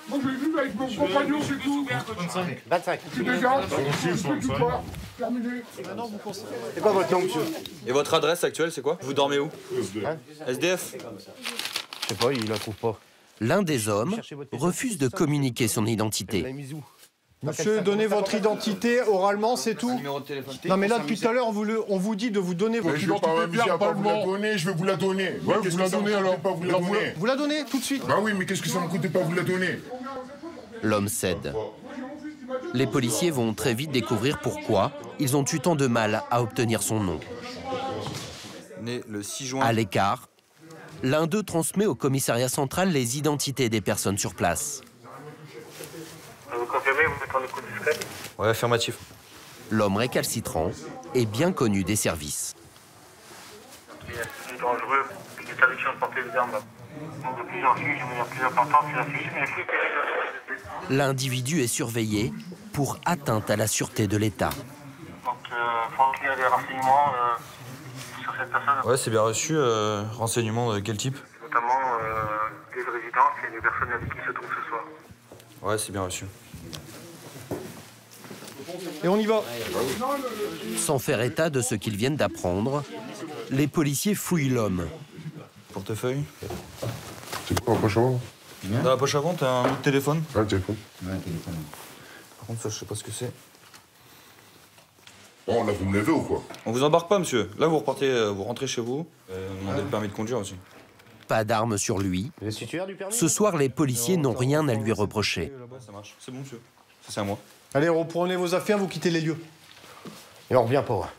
Moi je l'ai vu avec mon compagnon, c'est tout. 25. C'est des gars, c'est du soir. Terminé. C'est quoi votre nom, monsieur? Et votre adresse actuelle, c'est quoi? Vous dormez où? SDF. Je sais pas, il la trouve pas. L'un des hommes refuse de communiquer son identité. Monsieur, donnez votre identité oralement, c'est tout. Non mais là, depuis tout à l'heure, on vous dit de vous donner votre identité verbalement. Je vais vous la donner. Ouais, vous la donnez alors. Vous la donnez tout de suite. Bah oui, mais qu'est-ce que ça me coûte de pas vous la donner? L'homme cède. Les policiers vont très vite découvrir pourquoi ils ont eu tant de mal à obtenir son nom. Né le 6 juin. À l'écart, l'un d'eux transmet au commissariat central les identités des personnes sur place. Vous confirmez, vous êtes en écoute discrète? Ouais, affirmatif. L'homme récalcitrant est bien connu des services. C'est dangereux, l'interdiction de porter les armes. Donc de plus en plus, je veux dire plus important, c'est la fiche. L'individu est surveillé pour atteinte à la sûreté de l'État. Donc, faut qu'il y ait des renseignements sur cette personne. Ouais, c'est bien reçu. Renseignements de quel type? Notamment des résidences et des personnes avec qui se trouvent ce soir. Ouais, c'est bien reçu. Et on y va. Sans faire état de ce qu'ils viennent d'apprendre, les policiers fouillent l'homme. Portefeuille. C'est quoi, en poche avant? Dans la poche avant, t'as un autre téléphone? Ouais, téléphone. Ouais, téléphone. Par contre, ça, je sais pas ce que c'est. Bon, là, vous me levez ou quoi? On vous embarque pas, monsieur. Là, vous repartez, vous rentrez chez vous. Vous demandez le permis de conduire aussi. Pas d'armes sur lui. Ce soir, les policiers n'ont rien à lui reprocher. Là-bas, ça marche. C'est bon, monsieur. Ça, c'est à moi. Allez, reprenez vos affaires, vous quittez les lieux. Et on revient pas.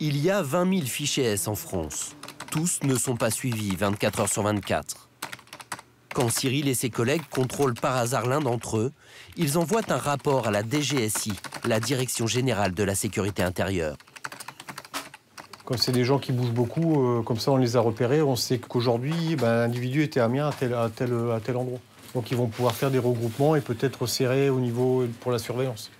Il y a 20 000 fichiers S en France. Tous ne sont pas suivis 24 heures sur 24. Quand Cyril et ses collègues contrôlent par hasard l'un d'entre eux, ils envoient un rapport à la DGSI, la Direction Générale de la Sécurité Intérieure. Comme c'est des gens qui bougent beaucoup, comme ça on les a repérés, on sait qu'aujourd'hui, l'individu était à Amiens à tel endroit. Donc ils vont pouvoir faire des regroupements et peut-être resserrer au niveau pour la surveillance.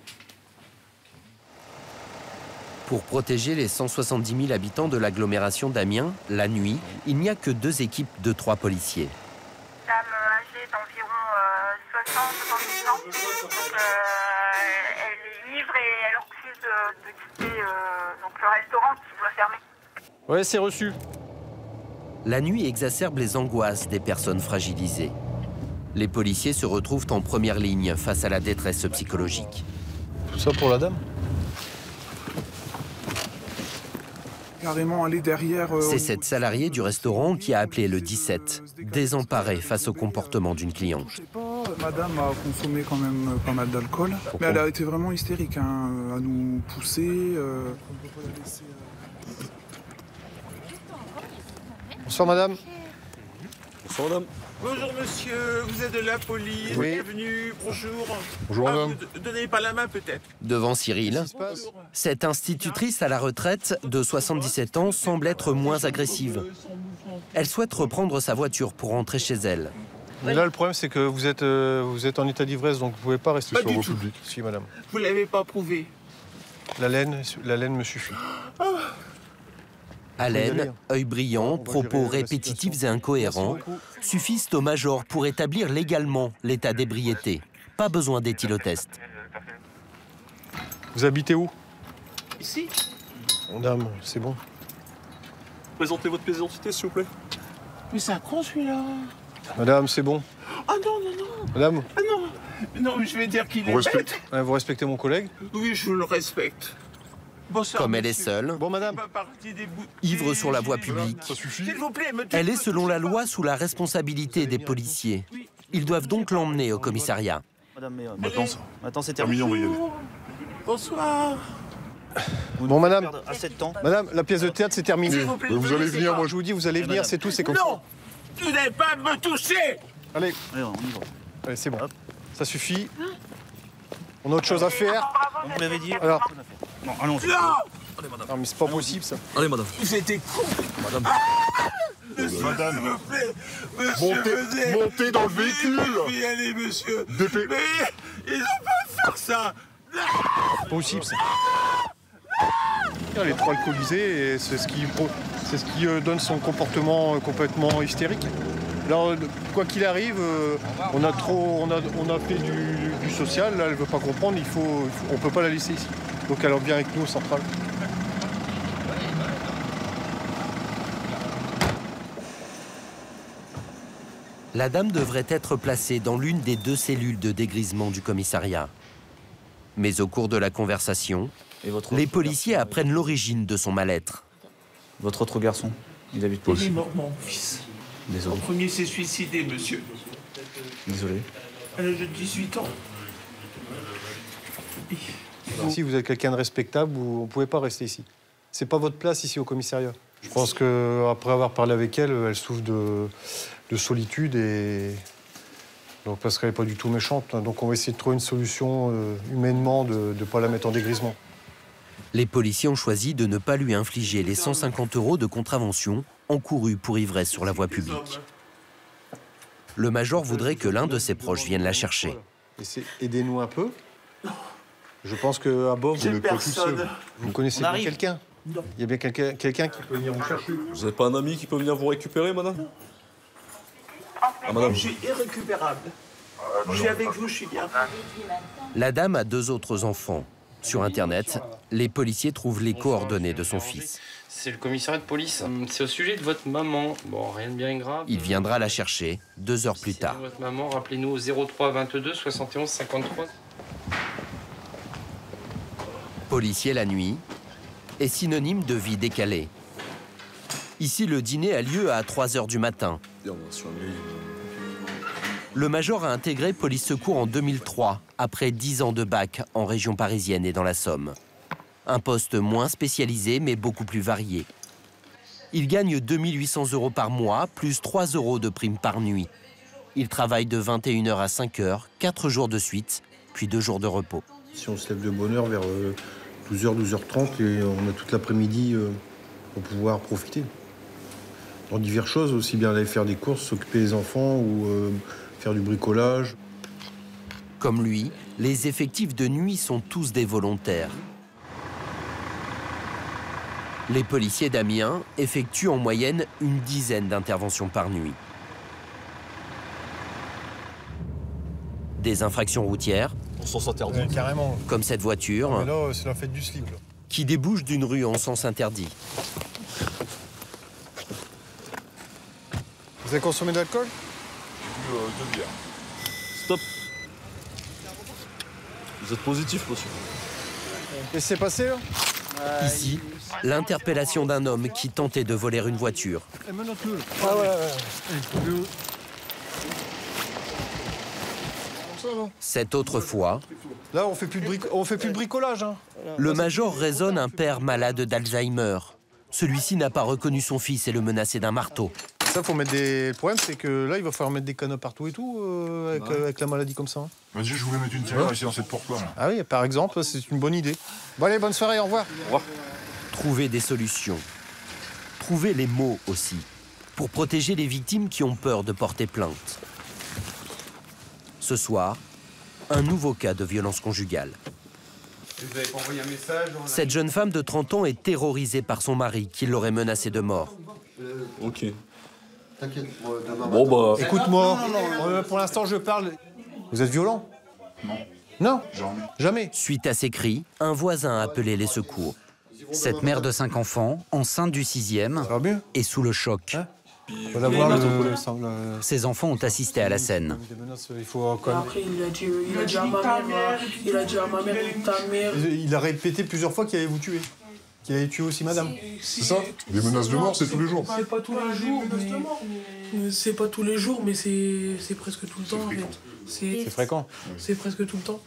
Pour protéger les 170 000 habitants de l'agglomération d'Amiens, la nuit, il n'y a que 2 équipes de 3 policiers. Dame âgée d'environ 60-70 ans. Donc, elle est ivre et elle refuse de quitter donc le restaurant qui doit fermer. Ouais, c'est reçu. La nuit exacerbe les angoisses des personnes fragilisées. Les policiers se retrouvent en première ligne face à la détresse psychologique. Tout ça pour la dame? carrément aller derrière... C'est cette salariée du restaurant qui a appelé le 17, désemparée face au comportement d'une cliente. Je sais pas, madame a consommé quand même pas mal d'alcool, mais elle a été vraiment hystérique, hein, à nous pousser. Bonsoir madame. Bonsoir madame. Bonjour monsieur, vous êtes de la police, Oui. bienvenue, bonjour. Bonjour, madame. Vous donnez pas la main peut-être? Devant Cyril, cette institutrice à la retraite de 77 ans semble être moins agressive. Elle souhaite reprendre sa voiture pour rentrer chez elle. Mais là, le problème, c'est que vous êtes en état d'ivresse, donc vous ne pouvez pas rester Pas sur du vos tout. publics. Si, madame. Vous l'avez pas prouvé. La laine me suffit. Haleine, œil brillant, propos répétitifs et incohérents suffisent au major pour établir légalement l'état d'ébriété. Pas besoin d'éthylotest. Vous habitez où? Ici? Madame, c'est bon. Présentez votre pièce d'identité s'il vous plaît. Mais c'est un con celui-là. Madame, c'est bon. Ah non, non, non. Madame? Ah non. Non, mais je vais dire qu'il est bête. Vous respectez mon collègue? Oui, je le respecte. Bonsoir, Comme elle est seule, ivre sur la voie publique, S'il vous plaît, me elle est selon la loi sous la responsabilité des policiers. Ils doivent donc l'emmener au commissariat. Madame, maintenant c'est terminé, on va y aller. Bonsoir. Bon, madame. À 7 ans. Madame, la pièce de théâtre, c'est terminé. S'il vous plaît, vous allez venir, moi je vous dis, vous allez venir, c'est tout, c'est comme ça. Non. Vous n'avez pas à me toucher. Allez. On y va. Allez, c'est bon. Ça suffit. On a autre chose à faire. Vous l'avez dit. Alors. Non, allons. Non, mais c'est pas possible, ça. Allez, madame. J'étais con. Madame. Monsieur, Madame. s'il vous plaît. Monsieur, montez dans le véhicule. Oui, allez, monsieur. Mais ils ont pas faire ça. Pas possible, ça. Elle est trop alcoolisée et c'est ce qui donne son comportement complètement hystérique. Alors, quoi qu'il arrive, on a fait du social, là, elle veut pas comprendre, on peut pas la laisser ici. Donc elle vient avec nous au central. La dame devrait être placée dans l'une des 2 cellules de dégrisement du commissariat. Mais au cours de la conversation, les policiers apprennent l'origine de son mal-être. Votre autre garçon, il habite pas Il est ici. mort, mon fils. Désolé. Le premier s'est suicidé, monsieur. Désolé. À l'âge de 18 ans. Si vous êtes quelqu'un de respectable, vous ne pouvez pas rester ici. C'est pas votre place ici au commissariat. Je pense qu'après avoir parlé avec elle, elle souffre de solitude et donc parce qu'elle n'est pas du tout méchante. Donc on va essayer de trouver une solution humainement de ne pas la mettre en dégrisement. Les policiers ont choisi de ne pas lui infliger les 150 € de contravention encourus pour ivresse sur la voie publique. Le major voudrait que l'un de ses proches vienne la chercher. Aidez-nous un peu. Je pense qu'à bord, vous n'êtes pas tout seul. Vous connaissez bien quelqu'un? Il y a bien quelqu'un qui peut venir vous chercher. Vous n'avez pas un ami qui peut venir vous récupérer, madame? Ah, madame. Je suis irrécupérable. Je suis avec vous, je suis bien. La dame a 2 autres enfants. Sur Internet, les policiers trouvent les coordonnées de son fils. C'est le commissariat de police. C'est au sujet de votre maman. Bon, rien de bien grave. Il viendra la chercher 2 heures plus tard. Votre maman, rappelez-nous au 03 22 71 53. Policier la nuit est synonyme de vie décalée. Ici, le dîner a lieu à 3 h du matin. Le major a intégré Police Secours en 2003, après 10 ans de bac en région parisienne et dans la Somme. Un poste moins spécialisé, mais beaucoup plus varié. Il gagne 2 800 € par mois, plus 3 € de prime par nuit. Il travaille de 21 h à 5 h, 4 jours de suite, puis 2 jours de repos. Si on se lève de bonne heure vers 12h, 12h30, et on a toute l'après-midi pour pouvoir profiter. Dans diverses choses, aussi bien aller faire des courses, s'occuper des enfants ou faire du bricolage. Comme lui, les effectifs de nuit sont tous des volontaires. Les policiers d'Amiens effectuent en moyenne une dizaine d'interventions par nuit. Des infractions routières, On s'en s'interdit. Carrément. comme cette voiture, Mais là, c'est la fête du slip. Là. qui débouche d'une rue en sens interdit. Vous avez consommé de l'alcool? 2 bières. Stop. Vous êtes positif, monsieur. Qu'est-ce qui s'est passé là? Ici, l'interpellation d'un homme qui tentait de voler une voiture. Cette autre fois, là, on fait plus de bricolage. Hein. Le major raisonne un père malade d'Alzheimer. Celui-ci n'a pas reconnu son fils et le menaçait d'un marteau. Ça, faut mettre des... Le problème, c'est que là, il va falloir mettre des canaux partout et tout, avec la maladie comme ça. Hein. Vas-y, je voulais mettre une serrure ici dans cette porte-là. Ah oui, par exemple, c'est une bonne idée. Bon allez, bonne soirée, au revoir. Au revoir. Trouver des solutions. Trouver les mots aussi, pour protéger les victimes qui ont peur de porter plainte. Ce soir, un nouveau cas de violence conjugale. Vous avez pas envoyé un message? Cette jeune femme de 30 ans est terrorisée par son mari qui l'aurait menacée de mort. Ok. T'inquiète, bon bah... Écoute-moi, pour l'instant je parle. Vous êtes violent? Non. Non? Jamais. Suite à ces cris, un voisin a appelé les secours. Cette mère de 5 enfants, enceinte du 6e, est sous le choc. Ses enfants ont assisté à la scène. Après, il a dit à ma mère, ta mère. Il a répété plusieurs fois qu'il allait vous tuer. Qu'il allait tuer aussi madame. C'est ça? Les menaces de mort, c'est tous les jours. C'est pas tous les jours, c'est pas tous les jours, mais c'est presque tout le temps. C'est fréquent. C'est presque tout le temps.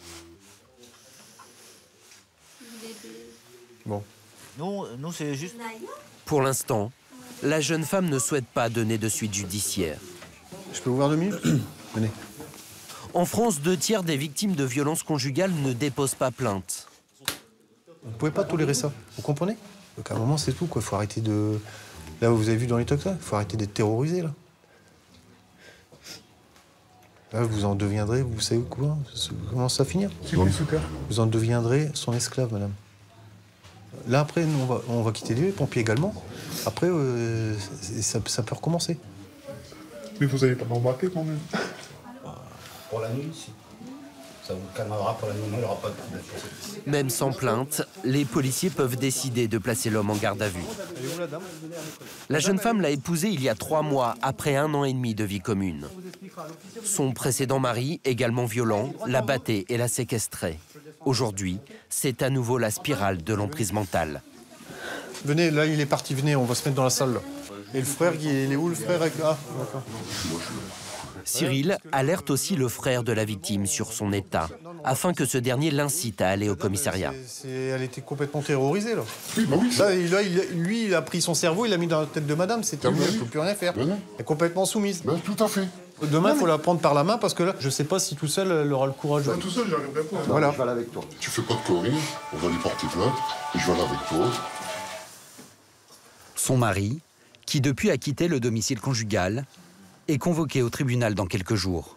Bon. Nous c'est juste... Pour l'instant, la jeune femme ne souhaite pas donner de suite judiciaire. Je peux vous voir 2 minutes? Venez. En France, 2/3 des victimes de violences conjugales ne déposent pas plainte. Vous ne pouvez pas tolérer ça, vous comprenez? Donc à un moment, c'est tout, quoi. Il faut arrêter de... Là, vous avez vu dans les talks, il faut arrêter d'être terrorisé, là. Là, vous en deviendrez, vous savez quoi? Comment ça va finir? Vous en deviendrez son esclave, madame. Là, après, nous, on va quitter les pompiers également. Après, ça peut recommencer. Mais vous n'allez pas m'embarquer quand même? Pour la nuit, si. Ça vous calmera pour la nuit, il n'y aura pas de problème. Même sans plainte, les policiers peuvent décider de placer l'homme en garde à vue. La jeune femme l'a épousé il y a 3 mois, après 1 an et demi de vie commune. Son précédent mari, également violent, la battait et la séquestrait. Aujourd'hui, c'est à nouveau la spirale de l'emprise mentale. Venez, là, il est parti, venez, on va se mettre dans la salle, là. Et le frère, il est où, le frère? Ah, d'accord. Cyril alerte aussi le frère de la victime sur son état, afin que ce dernier l'incite à aller au commissariat. Elle était complètement terrorisée, là. Là, lui, il a pris son cerveau, il l'a mis dans la tête de madame, c'est terminé, elle ne peut plus rien faire. Elle est complètement soumise. Tout à fait. Demain, il faut la prendre par la main, parce que là, je ne sais pas si tout seul, elle aura le courage. Tout seul, j'arriverai pas. Voilà. Je vais aller avec toi. Tu fais pas de conneries, on va lui porter plainte, et je vais aller avec toi. Son mari, qui depuis a quitté le domicile conjugal, est convoqué au tribunal dans quelques jours.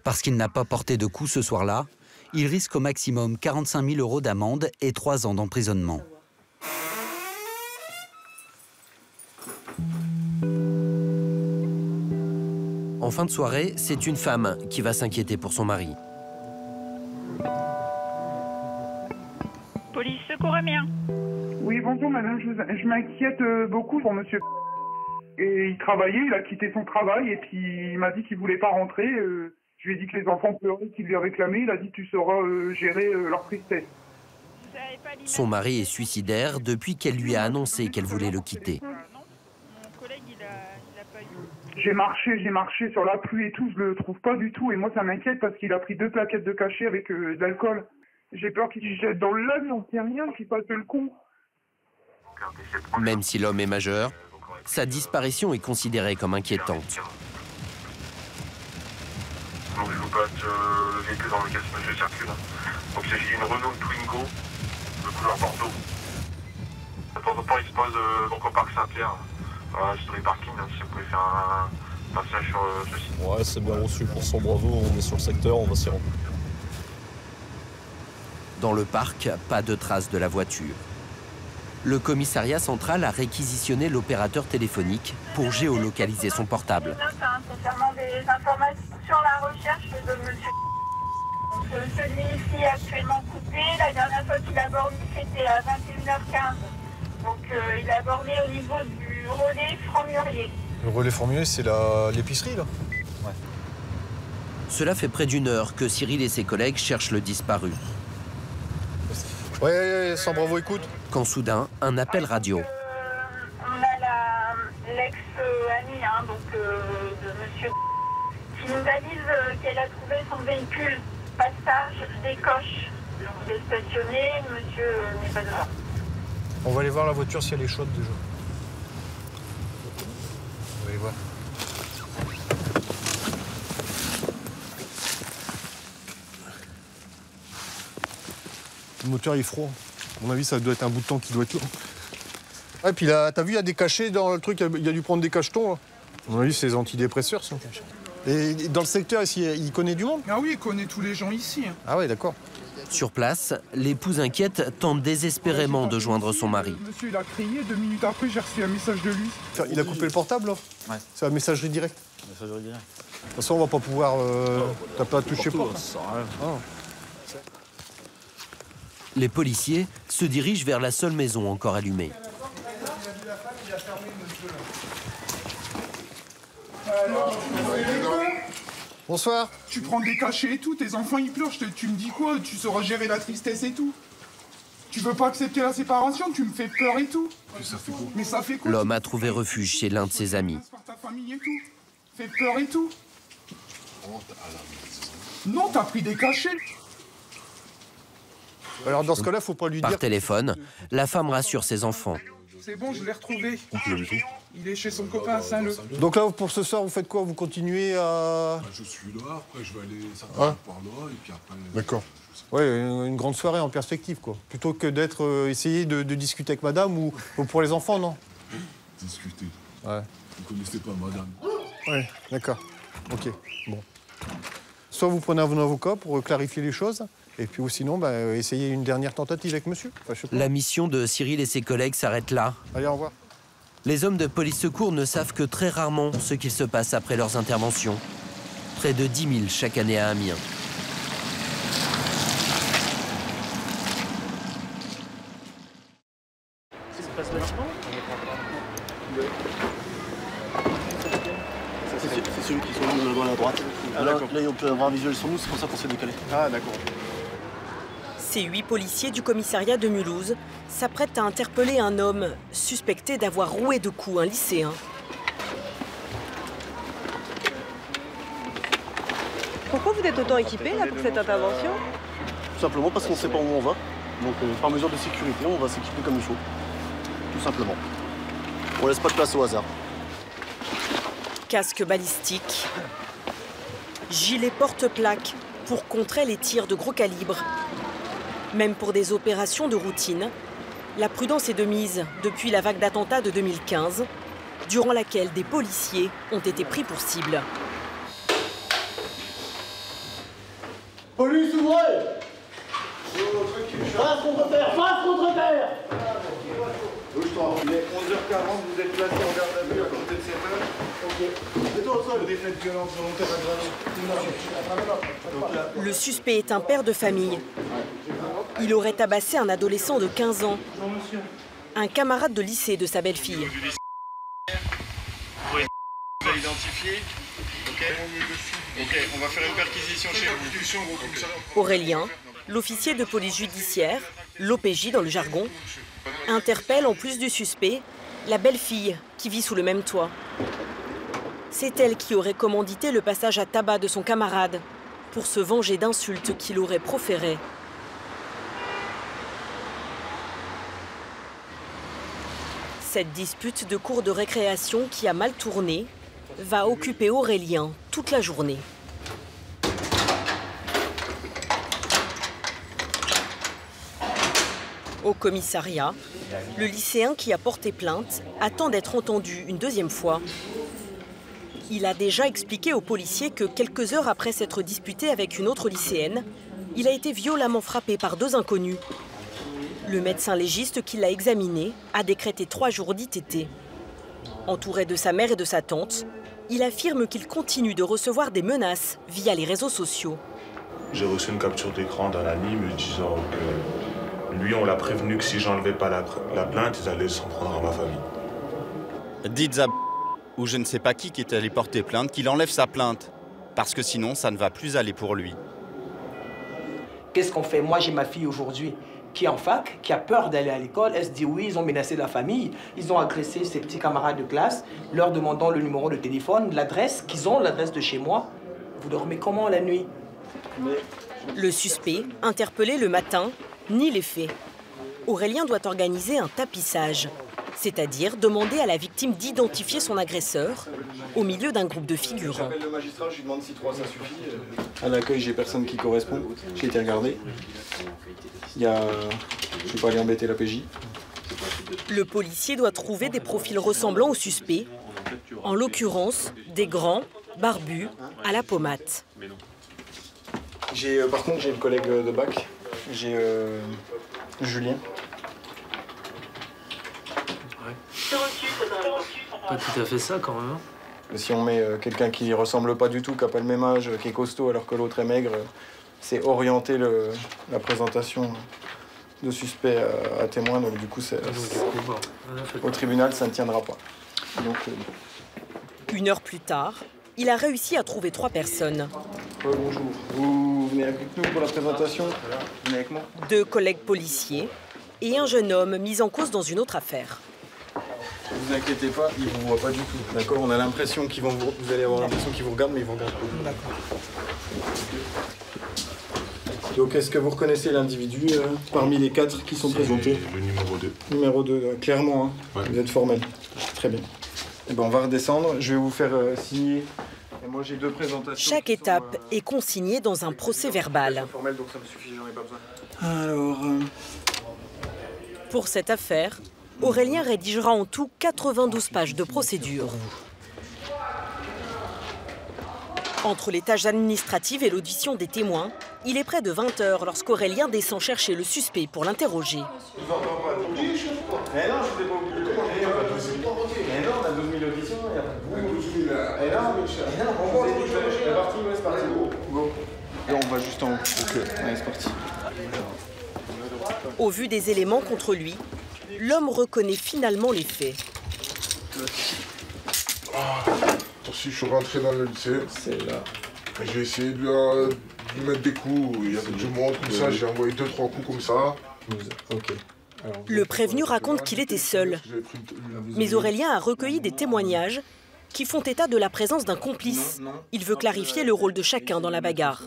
Parce qu'il n'a pas porté de coups ce soir-là, il risque au maximum 45 000 € d'amende et 3 ans d'emprisonnement. En fin de soirée, c'est une femme qui va s'inquiéter pour son mari. Police secours Amiens. Oui, bonjour madame, je m'inquiète beaucoup pour monsieur. Et il travaillait, il a quitté son travail et puis il m'a dit qu'il voulait pas rentrer. Je lui ai dit que les enfants pleuraient, qu'il lui réclamait. Il a dit tu sauras gérer leur tristesse. Son mari est suicidaire depuis qu'elle lui a annoncé qu'elle voulait le quitter. J'ai marché sur la pluie et tout, je le trouve pas du tout. Et moi ça m'inquiète parce qu'il a pris 2 plaquettes de cachet avec de l'alcool. J'ai peur qu'il se jette dans le lac, j'en sais rien, qu'il fasse le con. Même si l'homme est majeur, sa disparition est considérée comme inquiétante. Donc je vous passe le véhicule dans lequel ce monsieur circule. Donc il s'agit d'une Renault Twingo de couleur Bordeaux. De temps en temps il se pose donc au parc Saint-Pierre, sur les parkings, si vous pouvez faire un passage sur ce site. Ouais, c'est bien reçu pour son bravo, on est sur le secteur, on va s'y rendre. Dans le parc, pas de traces de la voiture. Le commissariat central a réquisitionné l'opérateur téléphonique pour géolocaliser son portable. Concernant des informations sur la recherche de monsieur. Celui-ci est actuellement coupé. La dernière fois qu'il a borné, c'était à 21h15. Donc il a borné au niveau du relais Franc-Murier. Le relais Franc-Murier, c'est l'épicerie, là? Ouais. Cela fait près d'1 heure que Cyril et ses collègues cherchent le disparu. Ouais, sans bravo, écoute. Quand soudain, un appel radio. On a l'ex-amie de monsieur qui nous avise qu'elle a trouvé son véhicule passage des Coches. Il est stationné, monsieur n'est pas devant. On va aller voir la voiture si elle est chaude déjà. On va aller voir. Le moteur il est froid. À mon avis, ça doit être un bout de temps qui doit être long. Et puis là, t'as vu, il y a des cachets dans le truc, il a dû prendre des cachetons. Là. À mon avis, c'est les antidépresseurs, ça. Et dans le secteur ici, il connaît du monde? Ah oui, il connaît tous les gens ici. Ah ouais, d'accord. Sur place, l'épouse inquiète tente désespérément de joindre son mari. Monsieur, il a crié, 2 minutes après, j'ai reçu un message de lui. Il a coupé le portable, là? Ouais. C'est la messagerie directe? Messagerie directe. De toute façon, on va pas pouvoir... T'as pas touché fort. Les policiers se dirigent vers la seule maison encore allumée. Bonsoir. Tu prends des cachets et tout, tes enfants ils pleurent, tu me dis quoi? Tu sauras gérer la tristesse et tout. Tu veux pas accepter la séparation, tu me fais peur et tout. Mais ça fait quoi? L'homme a trouvé refuge chez l'un de ses amis. Ta famille et tout. Fais peur et tout. Non, t'as pris des cachets. Alors dans ce cas-là, faut pas lui dire... Par téléphone, la femme rassure ses enfants. C'est bon, je l'ai retrouvé. Il est chez son copain à Saint-Leu. Donc là, pour ce soir, vous faites quoi? Vous continuez à... Je suis là, après je vais aller Hein par là, et puis après... D'accord. Ouais, une grande soirée en perspective, quoi. Plutôt que d'être essayer de discuter avec madame ou pour les enfants, non? Discuter. Ouais. Vous connaissez pas madame. Ouais, d'accord. Ok, bon. Soit vous prenez un avocat pour clarifier les choses, et puis ou sinon, essayez une dernière tentative avec monsieur. Enfin, je sais pas. La mission de Cyril et ses collègues s'arrête là. Allez, au revoir. Les hommes de police secours ne savent que très rarement ce qu'il se passe après leurs interventions. Près de 10 000 chaque année à Amiens. C'est celui qui sont dans la droite. Ah, là, on peut avoir un visuel sur nous, c'est pour ça qu'on s'est décalé. Ah, d'accord. Ces 8 policiers du commissariat de Mulhouse s'apprêtent à interpeller un homme suspecté d'avoir roué de coups un lycéen. Pourquoi vous êtes autant équipé là pour cette intervention? Tout simplement parce qu'on ne sait pas où on va. Donc par mesure de sécurité, on va s'équiper comme il faut. Tout simplement. On laisse pas de place au hasard. Casque balistique, gilet porte-plaque pour contrer les tirs de gros calibre. Même pour des opérations de routine, la prudence est de mise depuis la vague d'attentats de 2015, durant laquelle des policiers ont été pris pour cible. Police, ouvrez! Face contre terre! Face contre terre! Il est 11h40, vous êtes placé en garde à vue à côté de 7h. Ok. Mets-toi au sol. Des faits de violence volontaire aggravée. Le suspect est un père de famille. Il aurait tabassé un adolescent de 15 ans, un camarade de lycée de sa belle-fille. Vous avez identifié. Ok, on va faire une perquisition chez vous. Aurélien, l'officier de police judiciaire, l'OPJ dans le jargon, interpelle en plus du suspect la belle-fille qui vit sous le même toit. C'est elle qui aurait commandité le passage à tabac de son camarade pour se venger d'insultes qu'il aurait proférées. Cette dispute de cour de récréation qui a mal tourné va occuper Aurélien toute la journée. Au commissariat, le lycéen qui a porté plainte attend d'être entendu une deuxième fois. Il a déjà expliqué aux policiers que quelques heures après s'être disputé avec une autre lycéenne, il a été violemment frappé par 2 inconnus. Le médecin légiste qui l'a examiné a décrété 3 jours d'ITT. Entouré de sa mère et de sa tante, il affirme qu'il continue de recevoir des menaces via les réseaux sociaux. J'ai reçu une capture d'écran d'un ami me disant que lui, on l'a prévenu que si j'enlevais pas la plainte, ils allaient s'en prendre à ma famille. Dites à ou je ne sais pas qui est allé porter plainte qu'il enlève sa plainte, parce que sinon ça ne va plus aller pour lui. Qu'est-ce qu'on fait? Moi j'ai ma fille aujourd'hui, qui est en fac, qui a peur d'aller à l'école. Elle se dit oui, ils ont menacé la famille, ils ont agressé ses petits camarades de classe, leur demandant le numéro de téléphone, l'adresse, qu'ils ont l'adresse de chez moi. Vous dormez comment la nuit? Le suspect, interpellé le matin, nie les faits. Aurélien doit organiser un tapissage, c'est-à-dire demander à la victime d'identifier son agresseur au milieu d'un groupe de figurants. J'appelle le magistrat, je lui demande si 3 ça suffit. À l'accueil, j'ai personne qui correspond. J'ai été regardé. Je vais pas aller embêter la PJ. Le policier doit trouver des profils ressemblant au suspect, en l'occurrence des grands, barbus, à la pommade. Par contre, j'ai le collègue de bac. J'ai Julien. Pas tout à fait ça quand même. Si on met quelqu'un qui ressemble pas du tout, qui n'a pas le même âge, qui est costaud alors que l'autre est maigre, c'est orienter la présentation de suspect à témoin. Donc du coup, au tribunal, ça ne tiendra pas. Donc, 1 heure plus tard, il a réussi à trouver 3 personnes. Bonjour. Vous venez avec nous pour la présentation? Vous venez avec moi? 2 collègues policiers et un jeune homme mis en cause dans une autre affaire. Ne vous inquiétez pas, ils ne vous voient pas du tout. D'accord? On a l'impression qu'ils vont vous allez avoir l'impression qu'ils vous regardent, mais ils vous regardent pas. D'accord. Donc, est-ce que vous reconnaissez l'individu parmi les 4 qui sont présentés? Le numéro 2. Numéro 2, clairement, hein. Ouais. Vous êtes formel. Très bien. Et ben, on va redescendre. Je vais vous faire signer. Et moi, j'ai 2 présentations. Chaque étape est consignée dans un procès-verbal. Formel, donc ça me suffit, j'en ai pas besoin. Alors. Pour cette affaire, Aurélien rédigera en tout 92 pages de procédure. Entre les tâches administratives et l'audition des témoins, il est près de 20 h lorsqu'Aurélien descend chercher le suspect pour l'interroger. Mais non, je ne t'ai pas oublié. Mais non, on a 12 000 auditions, il n'y a pas de bout. 12 000 là. Mais non, c'est parti, ouais, c'est parti. Go. Et on va juste en haut. Ok, allez, c'est parti. Au vu des éléments contre lui, l'homme reconnaît finalement les faits. Si je suis rentré dans le lycée, j'ai essayé de lui mettre des coups, il y avait du monde comme ça, j'ai envoyé 2-3 coups comme ça. Ok. Le prévenu raconte qu'il était seul. Mais Aurélien a recueilli des témoignages qui font état de la présence d'un complice. Il veut clarifier le rôle de chacun dans la bagarre.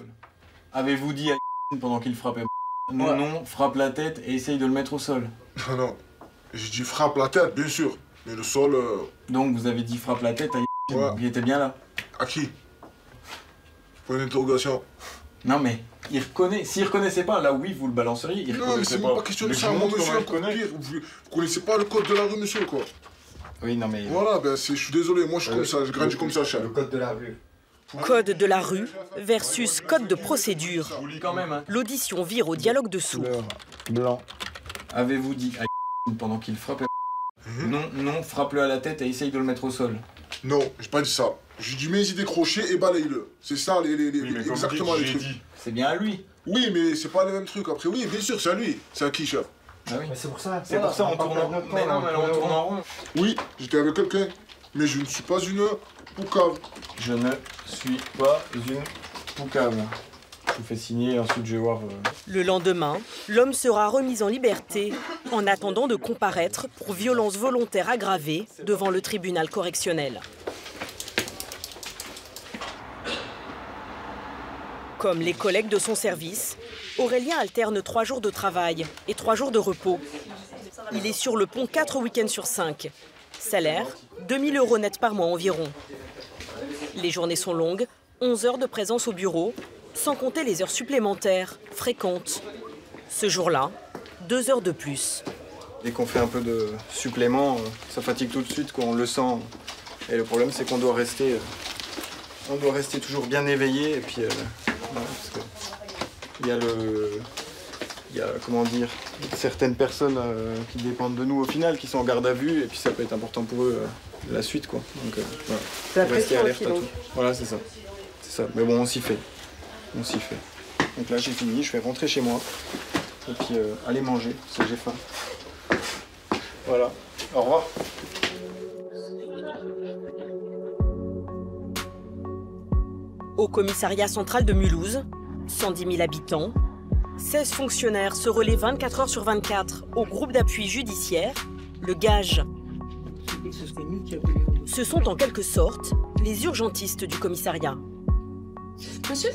Avez-vous dit à pendant qu'il frappait non, frappe la tête et essaye de le mettre au sol? Non, j'ai dit frappe la tête, bien sûr, mais le sol... Donc vous avez dit frappe la tête à ouais. Il était bien là? À qui? Pour une interrogation. Non mais, il reconnaît. S'il reconnaissait pas, là oui, vous le balanceriez. Non mais c'est même pas question de ça, mon monsieur, vous connaissez pas le code de la rue, monsieur, quoi. Oui, non mais... Voilà, ben je suis désolé, moi je suis comme ça, je grandis comme ça, cher. Le code de la rue. Code de la rue versus code de procédure. L'audition vire au dialogue de sourds. Blanc. Avez-vous dit à pendant qu'il frappait non, frappe-le à la tête et essaye de le mettre au sol? Non, j'ai pas dit ça. J'ai dit mets-y des crochets et balaye-le. C'est ça exactement les trucs. C'est bien à lui. Oui, mais c'est pas les mêmes trucs. Après, oui, bien sûr, c'est à lui. C'est à qui, chef? Ah oui. C'est pour ça. C'est pour ça, on tourne en rond. Mais non, mais on tourne en rond. Oui, j'étais avec quelqu'un, mais je ne suis pas une poucave. Je ne suis pas une poucave. Je vous fais signer, ensuite je vais voir... Le lendemain, l'homme sera remis en liberté en attendant de comparaître pour violence volontaire aggravée devant le tribunal correctionnel. Comme les collègues de son service, Aurélien alterne 3 jours de travail et 3 jours de repos. Il est sur le pont 4 week-ends sur 5. Salaire, 2 000 € net par mois environ. Les journées sont longues, 11 heures de présence au bureau, sans compter les heures supplémentaires, fréquentes. Ce jour-là, 2 heures de plus. Dès qu'on fait un peu de supplément, ça fatigue tout de suite, on le sent. Et le problème, c'est qu'on doit rester toujours bien éveillé. Et puis, parce que il y a, comment dire, certaines personnes qui dépendent de nous au final, qui sont en garde à vue, et puis ça peut être important pour eux la suite, quoi. Donc, voilà. Rester alerte à tout. Voilà, c'est ça. C'est ça. Mais bon, on s'y fait. On s'y fait. Donc là, j'ai fini, je vais rentrer chez moi. Et puis aller manger, parce que j'ai faim. Voilà. Au revoir. Au commissariat central de Mulhouse, 110 000 habitants, 16 fonctionnaires se relaient 24 heures sur 24 au groupe d'appui judiciaire, le GAGE. Ce sont en quelque sorte les urgentistes du commissariat. Monsieur?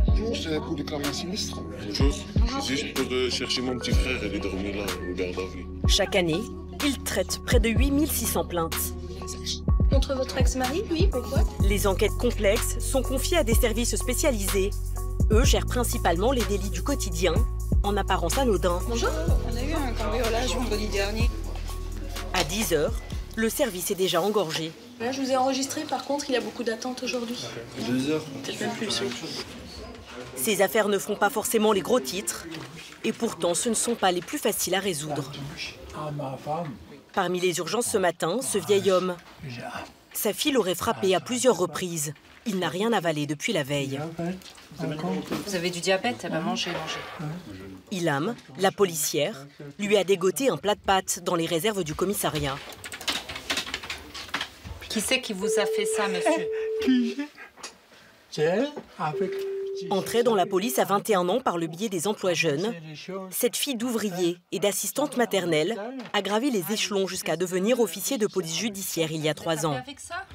Bonjour, c'est pour déclarer un sinistre. Bonjour. Je suis juste pour chercher mon petit frère, il est dormi là, au garde à vue. Chaque année, ils traitent près de 8600 plaintes. Contre votre ex-mari? Oui, pourquoi? Les enquêtes complexes sont confiées à des services spécialisés. Eux gèrent principalement les délits du quotidien, en apparence anodins. Bonjour. On a eu un cambriolage vendredi dernier. À 10 heures, le service est déjà engorgé. Là, je vous ai enregistré, par contre, il y a beaucoup d'attentes aujourd'hui. 2 heures. Peut-être même plus, oui. Ces affaires ne font pas forcément les gros titres, et pourtant ce ne sont pas les plus faciles à résoudre. Parmi les urgences ce matin, ce vieil homme. Sa fille l'aurait frappé à plusieurs reprises. Il n'a rien avalé depuis la veille. Vous avez du diabète? Eh ben mangez. Ilham, la policière, lui a dégoté un plat de pâtes dans les réserves du commissariat. Qui c'est qui vous a fait ça, monsieur? Entrée dans la police à 21 ans par le biais des emplois jeunes, cette fille d'ouvrier et d'assistante maternelle a gravi les échelons jusqu'à devenir officier de police judiciaire il y a 3 ans. Avec ça?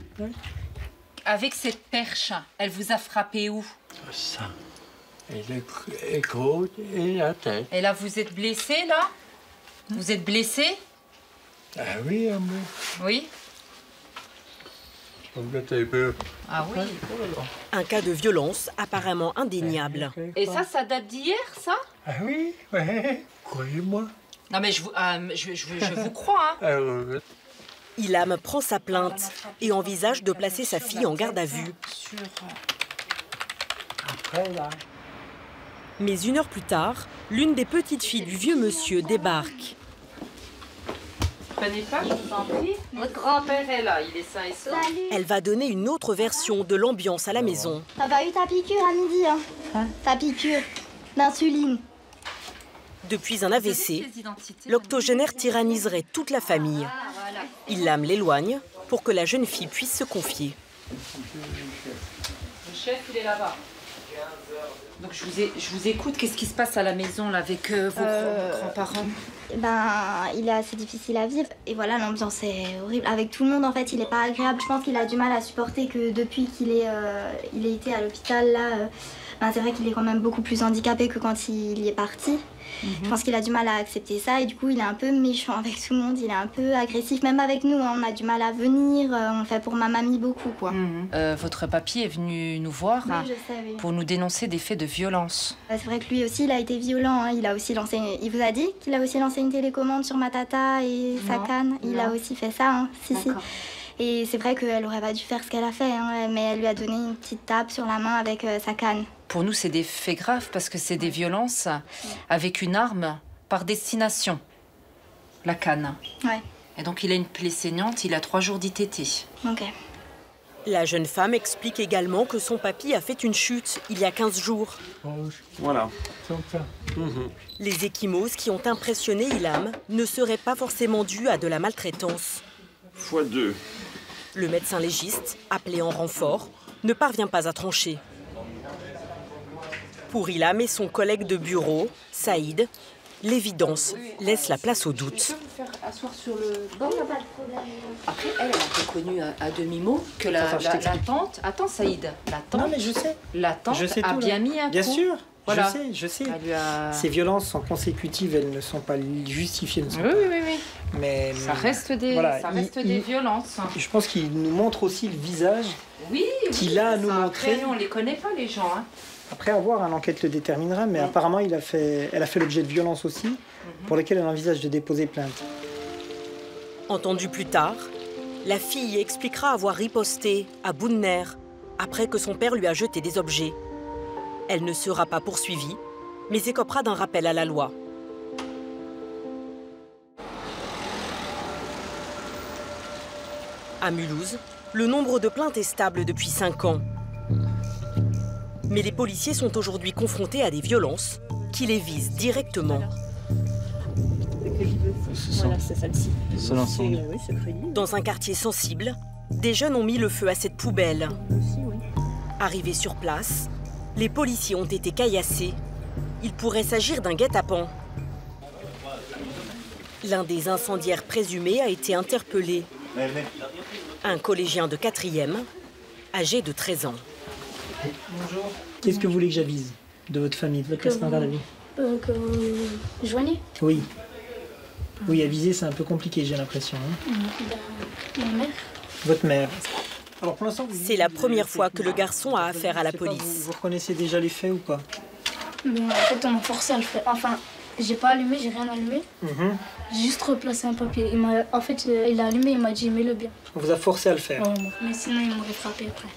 Avec cette perche, elle vous a frappé où? Ça. Et les côtes et la tête. Et là, vous êtes blessé, là? Vous êtes blessé? Ah oui, oui. Ah oui. Un cas de violence apparemment indéniable. Et ça date d'hier, ça? Ah oui, ouais, croyez-moi. Non mais je vous crois, hein. Ilham prend sa plainte et envisage de placer sa fille en garde à vue. Mais 1 heure plus tard, l'une des petites filles du vieux monsieur débarque. Prenez pas, je vous en prie. Votre grand-père est là, il est sain et sauf. Elle va donner une autre version de l'ambiance à la maison. T'as pas eu ta piqûre à midi, hein? Ta piqûre d'insuline. Depuis un AVC, l'octogénaire tyranniserait toute la famille. Ilham l'éloigne pour que la jeune fille puisse se confier. Le chef, il est là-bas. Donc je vous écoute. Qu'est-ce qui se passe à la maison là, avec vos grands-parents? Il est assez difficile à vivre. Et voilà, l'ambiance est horrible. Avec tout le monde, en fait, il est pas agréable. Je pense qu'il a du mal à supporter que depuis qu'il il a été à l'hôpital, là, c'est vrai qu'il est quand même beaucoup plus handicapé que quand il y est parti. Je pense qu'il a du mal à accepter ça et du coup il est un peu méchant avec tout le monde, il est un peu agressif, même avec nous, hein, on a du mal à venir, on fait pour ma mamie beaucoup quoi. Votre papy est venu nous voir je sais, oui. Pour nous dénoncer des faits de violence. C'est vrai que lui aussi il a été violent, hein. Il a aussi lancé, il vous a dit qu'il a aussi lancé une télécommande sur ma tata et sa canne, il a aussi fait ça, hein. Si. Et c'est vrai qu'elle aurait pas dû faire ce qu'elle a fait, hein, mais elle lui a donné une petite tape sur la main avec sa canne. Pour nous, c'est des faits graves parce que c'est des violences avec une arme par destination. La canne. Ouais. Et donc, il a une plaie saignante, il a 3 jours d'ITT. Ok. La jeune femme explique également que son papy a fait une chute il y a 15 jours. Voilà. Les ecchymoses qui ont impressionné Ilham ne seraient pas forcément dues à de la maltraitance. x2. Le médecin légiste, appelé en renfort, ne parvient pas à trancher. Pour Ilham et son collègue de bureau, Saïd, l'évidence laisse la place au doute. Je peux vous faire asseoir sur le banc? Après, elle a reconnu à demi-mot que la tante... Attends, Saïd, la tante... Non, mais je sais. La tante a tout, bien mis un coup. Bien sûr, voilà. je sais. Ces violences sont consécutives, elles ne sont pas justifiées. Oui. Mais ça reste des violences. Je pense qu'il nous montre aussi le visage qu'il a à nous montrer. Après, nous, on ne les connaît pas, les gens. Hein. Après avoir, l'enquête le déterminera, mais apparemment, elle a fait l'objet de violences aussi, pour lesquelles elle envisage de déposer plainte. Entendu plus tard, la fille expliquera avoir riposté à bout de nerfs après que son père lui a jeté des objets. Elle ne sera pas poursuivie, mais écopera d'un rappel à la loi. À Mulhouse, le nombre de plaintes est stable depuis 5 ans. Mais les policiers sont aujourd'hui confrontés à des violences qui les visent directement. Voilà, c'est celle-ci. C'est l'ensemble. Dans un quartier sensible, des jeunes ont mis le feu à cette poubelle. Arrivés sur place, les policiers ont été caillassés Il pourrait s'agir d'un guet-apens. L'un des incendiaires présumés a été interpellé. Un collégien de 4e, âgé de 13 ans. Bonjour. Qu'est-ce que vous voulez que j'avise de votre famille, de votre placement dans la vie? Que vous joignez. Oui. Oui, aviser, c'est un peu compliqué, j'ai l'impression. Hein. Ma mère. Votre mère. Alors pour l'instant, c'est la première fois que le garçon a affaire à la police. Vous reconnaissez déjà les faits ou pas? En fait, on m'a forcé à le faire. Enfin, j'ai pas allumé, j'ai rien allumé. J'ai juste replacé un papier. En fait, il a allumé, il m'a dit mets-le bien. On vous a forcé à le faire. Mais sinon, il m'aurait frappé après.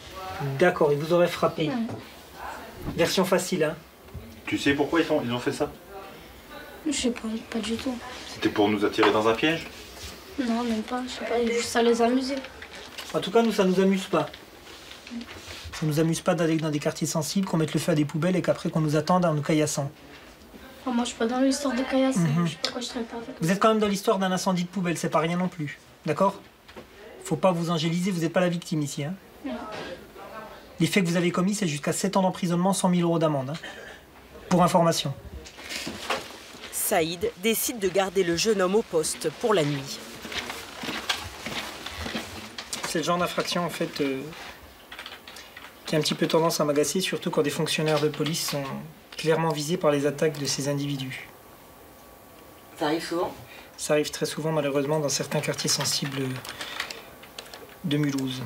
D'accord, il vous aurait frappé. Version facile, hein. Tu sais pourquoi ils ont fait ça? Je sais pas du tout. C'était pour nous attirer dans un piège? Non, même pas, je sais pas, ça les amusait. En tout cas, nous, ça nous amuse pas. Ça nous amuse pas d'aller dans des quartiers sensibles, qu'on mette le feu à des poubelles et qu'après qu'on nous attende en nous caillassant. Moi, je suis pas dans l'histoire de caillasse, je sais pas pourquoi je traite pas avec. Vous êtes quand même dans l'histoire d'un incendie de poubelle, c'est pas rien non plus. D'accord? Faut pas vous angéliser, vous n'êtes pas la victime ici. Hein. Les faits que vous avez commis, c'est jusqu'à 7 ans d'emprisonnement, 100 000 € d'amende. Hein. Pour information. Saïd décide de garder le jeune homme au poste pour la nuit. C'est le genre d'infraction, en fait, qui a un petit peu tendance à m'agacer, surtout quand des fonctionnaires de police sont clairement visés par les attaques de ces individus. Ça arrive souvent? Ça arrive très souvent, malheureusement, dans certains quartiers sensibles de Mulhouse.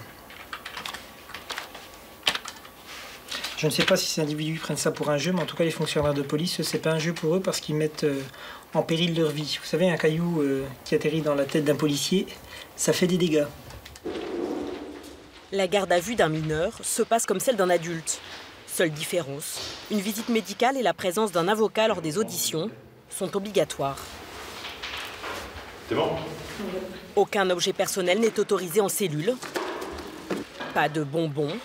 Je ne sais pas si ces individus prennent ça pour un jeu, mais en tout cas, les fonctionnaires de police, c'est pas un jeu pour eux parce qu'ils mettent en péril leur vie. Vous savez, un caillou qui atterrit dans la tête d'un policier, ça fait des dégâts. La garde à vue d'un mineur se passe comme celle d'un adulte. Seule différence, une visite médicale et la présence d'un avocat lors des auditions sont obligatoires. C'est bon? Aucun objet personnel n'est autorisé en cellule. Pas de bonbons,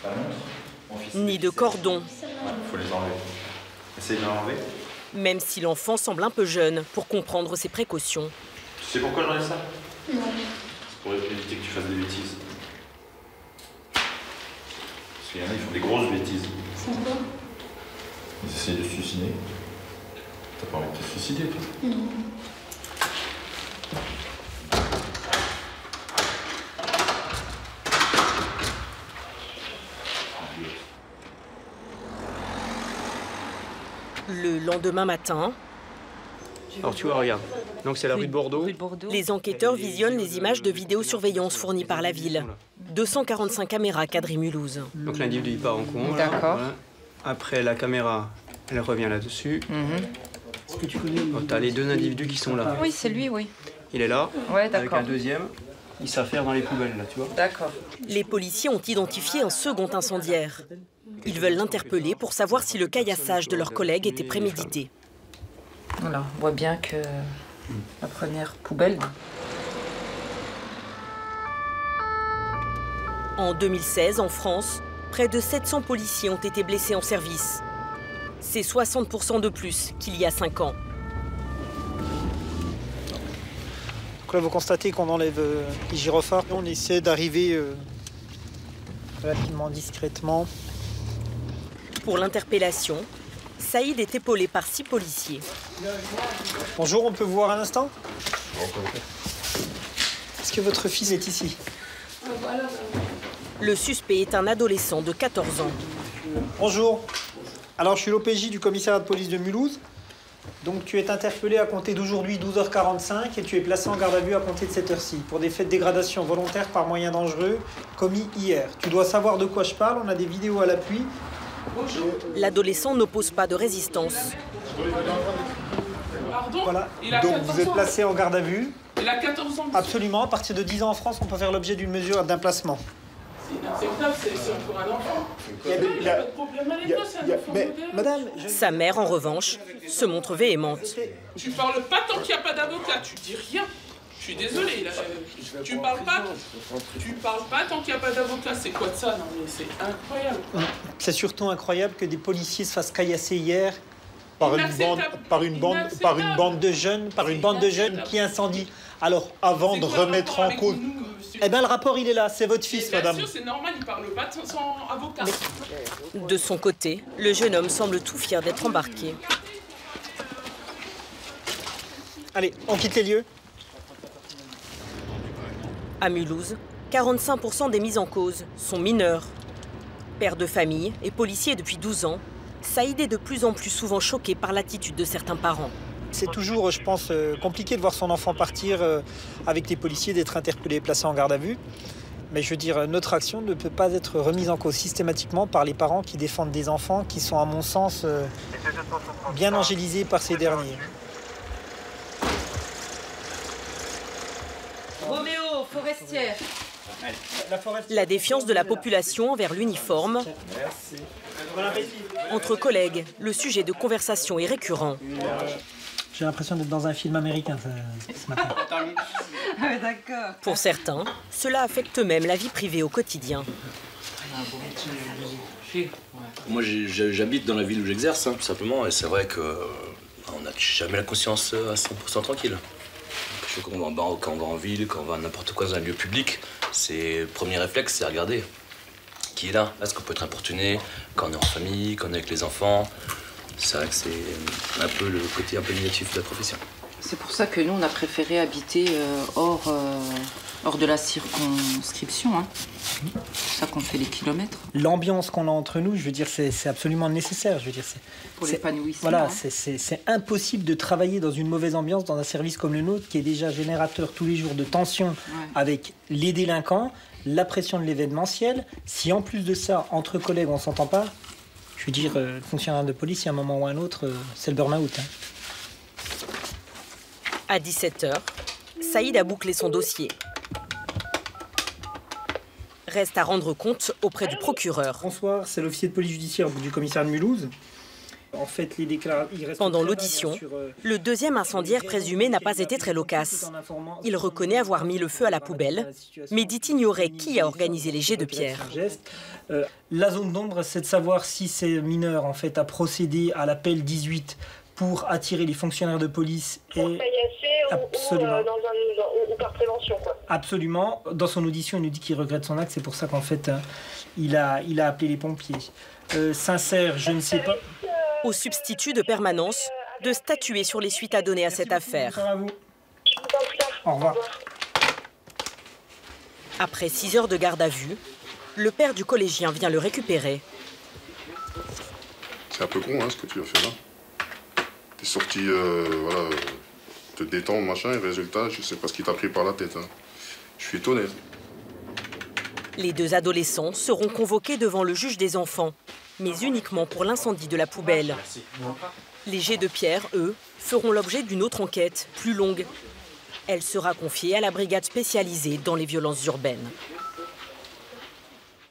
ni de cordons. Il faut les enlever. Essayez de les enlever. Même si l'enfant semble un peu jeune pour comprendre ses précautions. Tu sais pourquoi j'enlève ça? Non. C'est pour éviter que tu fasses des bêtises. Parce qu'il y en a, ils font des grosses bêtises. C'est quoi? Ils essayent de se suicider. T'as pas envie de te suicider, toi? Non. Le lendemain matin, alors tu vois, regarde, donc c'est la rue de Bordeaux. Les enquêteurs visionnent les images de vidéosurveillance fournies par la ville. 245 caméras cadrent Mulhouse. Donc l'individu il part en courant. D'accord. Voilà. Après la caméra, elle revient là-dessus. Est-ce que tu connais? T'as les deux individus qui sont là. Oui, c'est lui, oui. Il est là, Ouais, avec d'accord. un deuxième. Il s'affaire dans les poubelles, là, tu vois. D'accord. Les policiers ont identifié un second incendiaire. Ils veulent l'interpeller pour savoir si le caillassage de leurs collègues était prémédité. Voilà, on voit bien que la première poubelle. En 2016, en France, près de 700 policiers ont été blessés en service. C'est 60% de plus qu'il y a 5 ans. Donc là, vous constatez qu'on enlève les gyrophares. On essaie d'arriver relativement discrètement. Pour l'interpellation, Saïd est épaulé par 6 policiers. Bonjour, on peut vous voir un instant? Est-ce que votre fils est ici? Le suspect est un adolescent de 14 ans. Bonjour. Alors, je suis l'OPJ du commissariat de police de Mulhouse. Donc, tu es interpellé à compter d'aujourd'hui 12h45 et tu es placé en garde à vue à compter de cette heure-ci pour des faits de dégradation volontaire par moyens dangereux commis hier. Tu dois savoir de quoi je parle, on a des vidéos à l'appui. L'adolescent n'oppose pas de résistance. Pardon? Voilà. Il a Donc 14 vous êtes ans. placé en garde à vue. Il a 14 ans. Absolument. À partir de 10 ans en France, on peut faire l'objet d'une mesure d'un placement. C'est inacceptable, c'est encore un enfant. Il n'y a pas de problème à l'école, c'est un enfant modèle. Madame, Sa mère, en revanche, se montre véhémente. Tu parles pas tant qu'il n'y a pas d'avocat, tu dis rien. Je suis désolé, là, tu parles pas tant qu'il n'y a pas d'avocat. C'est quoi de ça? Non mais c'est incroyable. C'est surtout incroyable que des policiers se fassent caillasser hier par une bande de jeunes qui incendient. Alors, avant de remettre en cause... Eh bien, le rapport, il est là. C'est votre fils, madame. Bien sûr, c'est normal, il parle pas sans avocat. De son côté, le jeune homme semble tout fier d'être embarqué. Allez, on quitte les lieux. À Mulhouse, 45% des mis en cause sont mineurs. Père de famille et policier depuis 12 ans, Saïd est de plus en plus souvent choqué par l'attitude de certains parents. C'est toujours, je pense, compliqué de voir son enfant partir avec les policiers, d'être interpellé et placé en garde à vue. Mais je veux dire, notre action ne peut pas être remise en cause systématiquement par les parents qui défendent des enfants qui sont, à mon sens, bien angélisés par ces derniers. Roméo, Forestière. La défiance de la population envers l'uniforme. Entre collègues, le sujet de conversation est récurrent. J'ai l'impression d'être dans un film américain ce matin. Pour certains, cela affecte même la vie privée au quotidien. Moi, j'habite dans la ville où j'exerce, tout simplement, et c'est vrai qu'on n'a jamais la conscience à 100% tranquille. Quand on va en ville, quand on va n'importe quoi dans un lieu public, le premier réflexe, c'est regarder qui est là. Est-ce qu'on peut être importuné quand on est en famille, quand on est avec les enfants? C'est vrai que c'est un peu le côté un peu négatif de la profession. C'est pour ça que nous, on a préféré habiter hors de la circonscription. Hein. C'est pour ça qu'on fait les kilomètres. L'ambiance qu'on a entre nous, je veux dire, c'est absolument nécessaire. Je veux dire, pour l'épanouissement. Voilà, hein. c'est impossible de travailler dans une mauvaise ambiance dans un service comme le nôtre, qui est déjà générateur tous les jours de tension avec les délinquants, la pression de l'événementiel. Si en plus de ça, entre collègues, on s'entend pas, je veux dire, fonctionnaire de police, il y a un moment ou un autre, c'est le burn-out. Hein. À 17h, Saïd a bouclé son dossier. Reste à rendre compte auprès du procureur. Bonsoir, c'est l'officier de police judiciaire du commissariat de Mulhouse. En fait, pendant l'audition, le deuxième incendiaire présumé n'a pas été très loquace. Il reconnaît avoir mis le feu à la poubelle, mais dit ignorer qui a organisé les jets de pierre. La zone d'ombre, c'est de savoir si ces mineurs en fait, a procédé à l'appel 18 pour attirer les fonctionnaires de police et absolument. Ou par prévention, quoi. Absolument. Dans son audition, il nous dit qu'il regrette son acte. C'est pour ça qu'en fait, il a appelé les pompiers. Sincère, je ne sais pas. Au substitut de permanence de statuer sur les suites à donner à cette affaire. Au revoir. Après 6 heures de garde à vue, le père du collégien vient le récupérer. C'est un peu con, hein, ce que tu as fait là. T'es sorti, voilà, te détendre, machin, et résultat, je sais pas ce qui t'a pris par la tête. Hein. Je suis étonné. Les deux adolescents seront convoqués devant le juge des enfants, mais uniquement pour l'incendie de la poubelle. Les jets de pierre, eux, feront l'objet d'une autre enquête, plus longue. Elle sera confiée à la brigade spécialisée dans les violences urbaines.